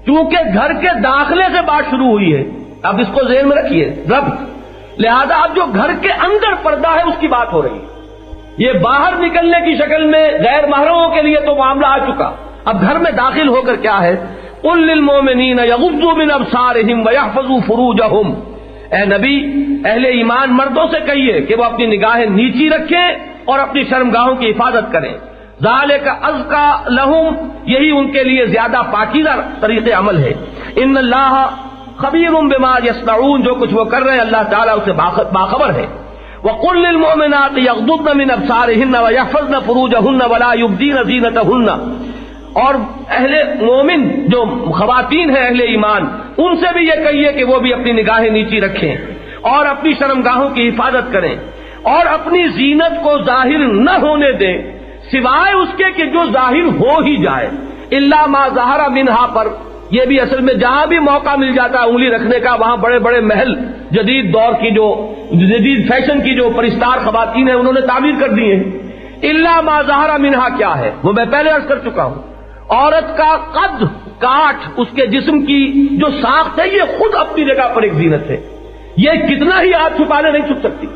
چونکہ گھر کے داخلے سے بات شروع ہوئی ہے، اب اس کو ذہن میں رکھیے ربط، لہذا اب جو گھر کے اندر پردہ ہے اس کی بات ہو رہی ہے۔ یہ باہر نکلنے کی شکل میں غیر محرموں کے لیے تو معاملہ آ چکا، اب گھر میں داخل ہو کر کیا ہے؟ قل للمؤمنین یغضوا من ابصارہم ویحفظوا فروجہم، اے نبی اہل ایمان مردوں سے کہیے کہ وہ اپنی نگاہیں نیچی رکھیں اور اپنی شرمگاہوں کی حفاظت کریں، ذالک ازکا لہم، یہی ان کے لیے زیادہ پاکیزہ طریق عمل ہے۔ ان اللہ خبیر بما یصنعون، جو کچھ وہ کر رہے ہیں اللہ تعالیٰ اسے باخبر ہے۔ وقل للمؤمنات یغضضن من ابصارہن ویحفظن فروجہن ولا یبدین زینتہن، اور اہل مومن جو خواتین ہیں اہل ایمان، ان سے بھی یہ کہیے کہ وہ بھی اپنی نگاہیں نیچی رکھیں اور اپنی شرمگاہوں کی حفاظت کریں اور اپنی زینت کو ظاہر نہ ہونے دیں سوائے اس کے کہ جو ظاہر ہو ہی جائے، الا ما ظہر منہا، پر یہ بھی اصل میں جہاں بھی موقع مل جاتا ہے انگلی رکھنے کا، وہاں بڑے بڑے محل جدید دور کی جو جدید فیشن کی جو پرستار خواتین ہیں انہوں نے تعمیر کر دی ہیں۔ الا ما ظہر منہا کیا ہے وہ میں پہلے عرض کر چکا ہوں، عورت کا قد کاٹ، اس کے جسم کی جو ساخت ہے یہ خود اپنی جگہ پر ایک زینت ہے، یہ کتنا ہی ہاتھ چھپا لے نہیں چھپ سکتی،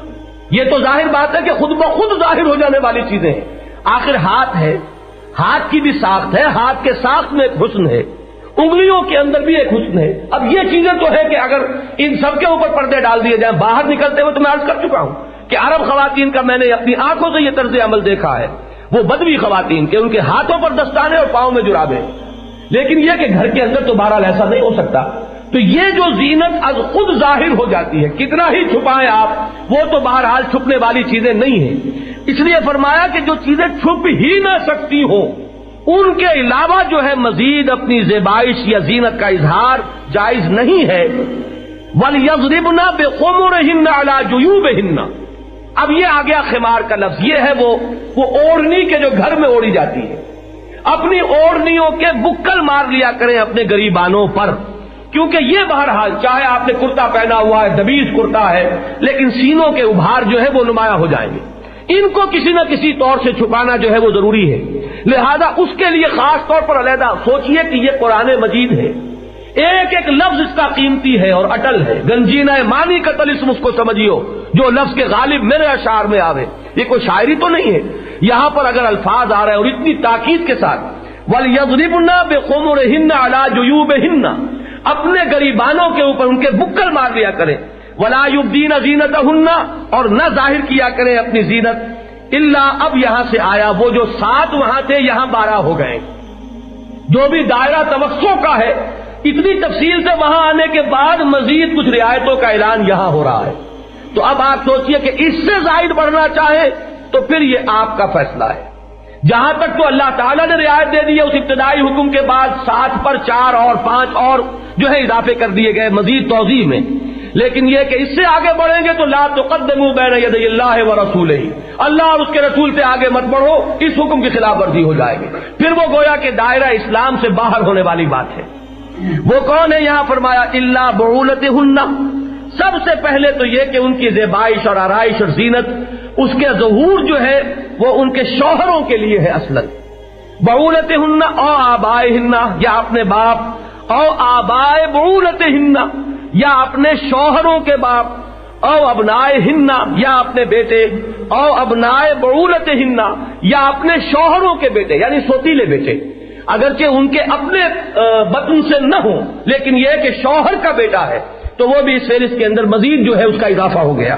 یہ تو ظاہر بات ہے کہ خود بخود ظاہر ہو جانے والی چیزیں ہیں۔ آخر ہاتھ ہے، ہاتھ کی بھی ساخت ہے، ہاتھ کے ساخت میں ایک حسن ہے، انگلیوں کے اندر بھی ایک حسن ہے۔ اب یہ چیزیں تو ہے کہ اگر ان سب کے اوپر پردے ڈال دیے جائیں باہر نکلتے ہوئے، تو میں عرض کر چکا ہوں کہ عرب خواتین کا میں نے اپنی آنکھوں سے یہ طرز عمل دیکھا ہے، وہ بدوی خواتین کے ان کے ہاتھوں پر دستانے اور پاؤں میں جرابیں، لیکن یہ کہ گھر کے اندر تو بہرحال ایسا نہیں ہو سکتا۔ تو یہ جو زینت از خود ظاہر ہو جاتی ہے، کتنا ہی چھپائیں آپ، وہ تو بہرحال چھپنے والی چیزیں نہیں ہیں۔ اس لیے فرمایا کہ جو چیزیں چھپ ہی نہ سکتی ہوں ان کے علاوہ جو ہے مزید اپنی زیبائش یا زینت کا اظہار جائز نہیں ہے۔ وَلْيَضْرِبْنَ بِخُمُرِهِنَّ عَلَى جُيُوبِهِنَّ، اب یہ آ گیا خمار کا لفظ، یہ ہے وہ اوڑھنی کے جو گھر میں اوڑھی جاتی ہے، اپنی اوڑھنیوں کے بکل مار لیا کریں اپنے گریبانوں پر، کیونکہ یہ بہرحال چاہے آپ نے کرتا پہنا ہوا ہے، دبیز کرتا ہے، لیکن سینوں کے ابھار جو ہے وہ نمایاں ہو جائیں گے، ان کو کسی نہ کسی طور سے چھپانا جو ہے وہ ضروری ہے۔ لہذا اس کے لیے خاص طور پر علیحدہ سوچئے کہ یہ قرآن مجید ہے، ایک ایک لفظ اس کا قیمتی ہے اور اٹل ہے، گنجینہ معنی کا طلسم اس کو سمجھیو، جو لفظ کے غالب میرے اشعار میں آوے، یہ کوئی شاعری تو نہیں ہے، یہاں پر اگر الفاظ آ رہے ہیں اور اتنی تاکید کے ساتھ، وَلْيَضْرِبْنَ بِخُمُرِهِنَّ عَلَى جُيُوبِهِنَّ، اپنے گریبانوں کے اوپر ان کے بکل مار لیا کریں، وَلَا يُبْدِينَ زِينَتَهُنَّ، اور نہ ظاہر کیا کریں اپنی زینت، اللہ، اب یہاں سے آیا وہ جو 7 وہاں تھے یہاں 12 ہو گئے، جو بھی دائرہ توسع کا ہے، اتنی تفصیل سے وہاں آنے کے بعد مزید کچھ رعایتوں کا اعلان یہاں ہو رہا ہے۔ تو اب آپ سوچئے کہ اس سے زائد بڑھنا چاہے تو پھر یہ آپ کا فیصلہ ہے۔ جہاں تک تو اللہ تعالیٰ نے رعایت دے دی ہے، اس ابتدائی حکم کے بعد 7 پر 4 اور 5 اور جو ہے اضافے کر دیے گئے مزید توضیح میں، لیکن یہ کہ اس سے آگے بڑھیں گے تو لا تقدموا بین یدی اللہ ورسولہ، اللہ اور اس کے رسول سے آگے مت بڑھو، اس حکم کی خلاف ورزی ہو جائے گی، پھر وہ گویا کہ دائرہ اسلام سے باہر ہونے والی بات ہے۔ وہ کون ہے؟ یہاں فرمایا الا بعولتہن، سب سے پہلے تو یہ کہ ان کی زیبائش اور آرائش اور زینت، اس کے ظہور جو ہے وہ ان کے شوہروں کے لیے ہے اصلاً۔ بعولتہن او آبائہن، یا اپنے باپ، او آبائے بعولتہن، یا اپنے شوہروں کے باپ، او ابنائہن، یا اپنے بیٹے، او ابنائے بعولتہن، یا اپنے شوہروں کے بیٹے، یعنی سوتیلے بیٹے، اگرچہ ان کے اپنے بطن سے نہ ہوں، لیکن یہ کہ شوہر کا بیٹا ہے تو وہ بھی اس فہرست کے اندر مزید جو ہے اس کا اضافہ ہو گیا۔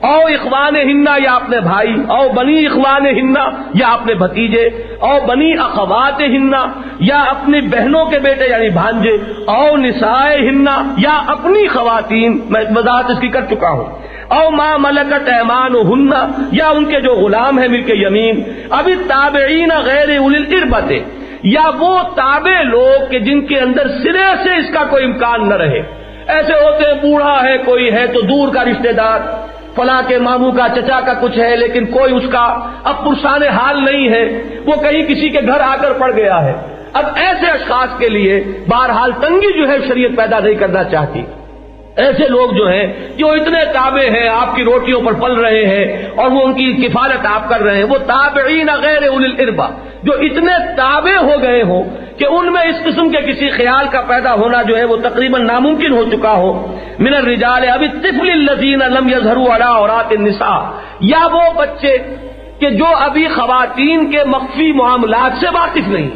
او اخوانہن، یا اپنے بھائی، او بنی اخوانہن، یا اپنے بھتیجے، او بنی اخواتہن، یا اپنی بہنوں کے بیٹے یعنی بھانجے، او نسائہن، یا اپنی خواتین، میں وضاحت اس کی کر چکا ہوں، او ما ملکت ایمانہن، یا ان کے جو غلام ہیں ملک یمین، اب التابعین غیر اولی الاربۃ، یا وہ تابع لوگ کہ جن کے اندر سرے سے اس کا کوئی امکان نہ رہے، ایسے ہوتے ہیں بوڑھا ہے کوئی ہے تو دور کا رشتہ دار، فلاں کے ماموں کا چچا کا کچھ ہے لیکن کوئی اس کا اب پرسان حال نہیں ہے، وہ کہیں کسی کے گھر آ کر پڑ گیا ہے۔ اب ایسے اشخاص کے لیے بہرحال تنگی جو ہے شریعت پیدا نہیں کرنا چاہتی، ایسے لوگ جو ہیں جو اتنے تابع ہیں، آپ کی روٹیوں پر پل رہے ہیں اور وہ ان کی کفالت آپ کر رہے ہیں، وہ تابعین غیر اولی الاربا، جو اتنے تابع ہو گئے ہوں کہ ان میں اس قسم کے کسی خیال کا پیدا ہونا جو ہے وہ تقریباً ناممکن ہو چکا ہو۔ من الرجال اب الطفل الذین لم یظہروا علی عورات النساء، یا وہ بچے کہ جو ابھی خواتین کے مخفی معاملات سے واقف نہیں،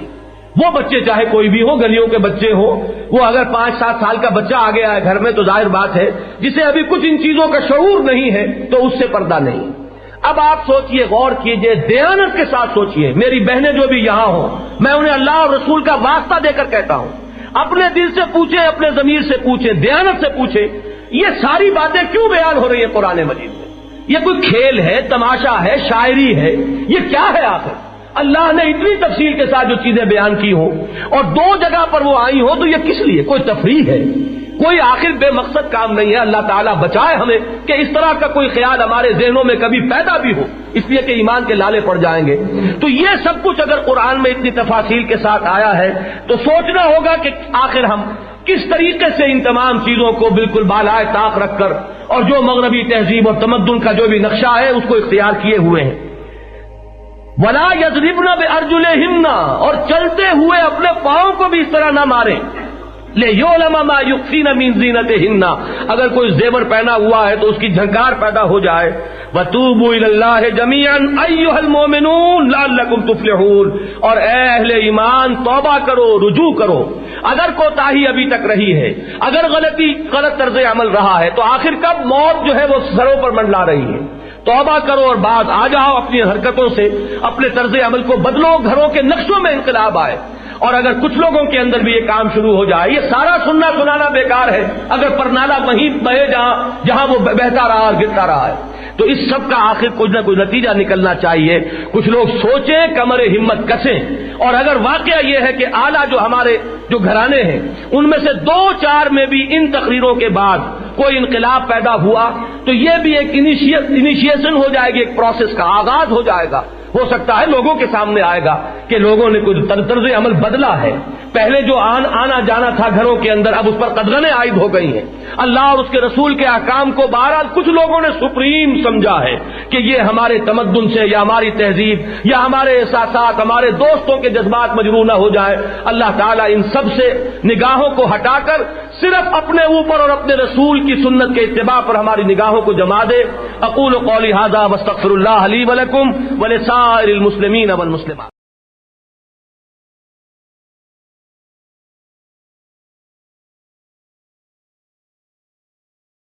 وہ بچے چاہے کوئی بھی ہو، گلیوں کے بچے ہو، وہ اگر 5-7 سال کا بچہ آ گیا ہے گھر میں تو ظاہر بات ہے جسے ابھی کچھ ان چیزوں کا شعور نہیں ہے تو اس سے پردہ نہیں۔ اب آپ سوچئے، غور کیجئے، دیانت کے ساتھ سوچئے، میری بہنیں جو بھی یہاں ہوں، میں انہیں اللہ اور رسول کا واسطہ دے کر کہتا ہوں، اپنے دل سے پوچھیں، اپنے ضمیر سے پوچھیں، دیانت سے پوچھیں، یہ ساری باتیں کیوں بیان ہو رہی ہیں قرآن مجید میں؟ یہ کوئی کھیل ہے، تماشا ہے، شاعری ہے، یہ کیا ہے آخر؟ اللہ نے اتنی تفصیل کے ساتھ جو چیزیں بیان کی ہوں اور 2 جگہ پر وہ آئی ہوں تو یہ کس لیے؟ کوئی تفریح ہے، کوئی آخر بے مقصد کام نہیں ہے۔ اللہ تعالیٰ بچائے ہمیں کہ اس طرح کا کوئی خیال ہمارے ذہنوں میں کبھی پیدا بھی ہو، اس لیے کہ ایمان کے لالے پڑ جائیں گے۔ تو یہ سب کچھ اگر قرآن میں اتنی تفاصیل کے ساتھ آیا ہے تو سوچنا ہوگا کہ آخر ہم کس طریقے سے ان تمام چیزوں کو بالکل بالائے طاق رکھ کر اور جو مغربی تہذیب اور تمدن کا جو بھی نقشہ ہے اس کو اختیار کیے ہوئے ہیں۔ وَلَا يَضْرِبْنَ بِأَرْجُلِهِنَّ، اور چلتے ہوئے اپنے پاؤں کو بھی اس طرح نہ ماریں۔ لِيُعْلَمَ مَا يُخْفِينَ مِن زِينَتِهِنَّ، اگر کوئی زیور پہنا ہوا ہے تو اس کی جھنکار پیدا ہو جائے۔ وَتُوبُوا إِلَى اللَّهِ جَمِيعًا أَيُّهَا الْمُؤْمِنُونَ لَعَلَّكُمْ تُفْلِحُونَ، اور اے اہل ایمان توبہ کرو، رجوع کرو۔ اگر کوتاہی ابھی تک رہی ہے، اگر غلط طرز عمل رہا ہے تو آخر کب موت جو ہے وہ سروں پر منڈلا رہی ہے؟ توبہ کرو اور بعد آ جاؤ اپنی حرکتوں سے، اپنے طرز عمل کو بدلو، گھروں کے نقشوں میں انقلاب آئے۔ اور اگر کچھ لوگوں کے اندر بھی یہ کام شروع ہو جائے، یہ سارا سننا سنانا بیکار ہے اگر پرنالہ وہیں بہے جہاں وہ بہتا رہا اور گرتا رہا ہے۔ تو اس سب کا آخر کچھ نہ کچھ نتیجہ نکلنا چاہیے۔ کچھ لوگ سوچیں، کمر ہمت کسیں، اور اگر واقعہ یہ ہے کہ اعلیٰ جو ہمارے جو گھرانے ہیں ان میں سے 2-4 میں بھی ان تقریروں کے بعد کوئی انقلاب پیدا ہوا تو یہ بھی ایک انیشیشن ہو جائے گی، ایک پروسیس کا آغاز ہو جائے گا۔ ہو سکتا ہے لوگوں کے سامنے آئے گا کہ لوگوں نے کچھ طرز عمل بدلا ہے، پہلے جو آنا جانا تھا گھروں کے اندر اب اس پر قدغنیں عائد ہو گئی ہیں۔ اللہ اور اس کے رسول کے احکام کو بہرحال کچھ لوگوں نے سپریم سمجھا ہے کہ یہ ہمارے تمدن سے یا ہماری تہذیب یا ہمارے احساسات، ہمارے دوستوں کے جذبات مجروح نہ ہو جائے۔ اللہ تعالیٰ ان سب سے نگاہوں کو ہٹا کر صرف اپنے اوپر اور اپنے رسول کی سنت کے اتباع پر ہماری نگاہوں کو جما دے۔ اقول قولی ھذا واستغفر اللہ لی ولکم ولسائر المسلمین والمسلمات۔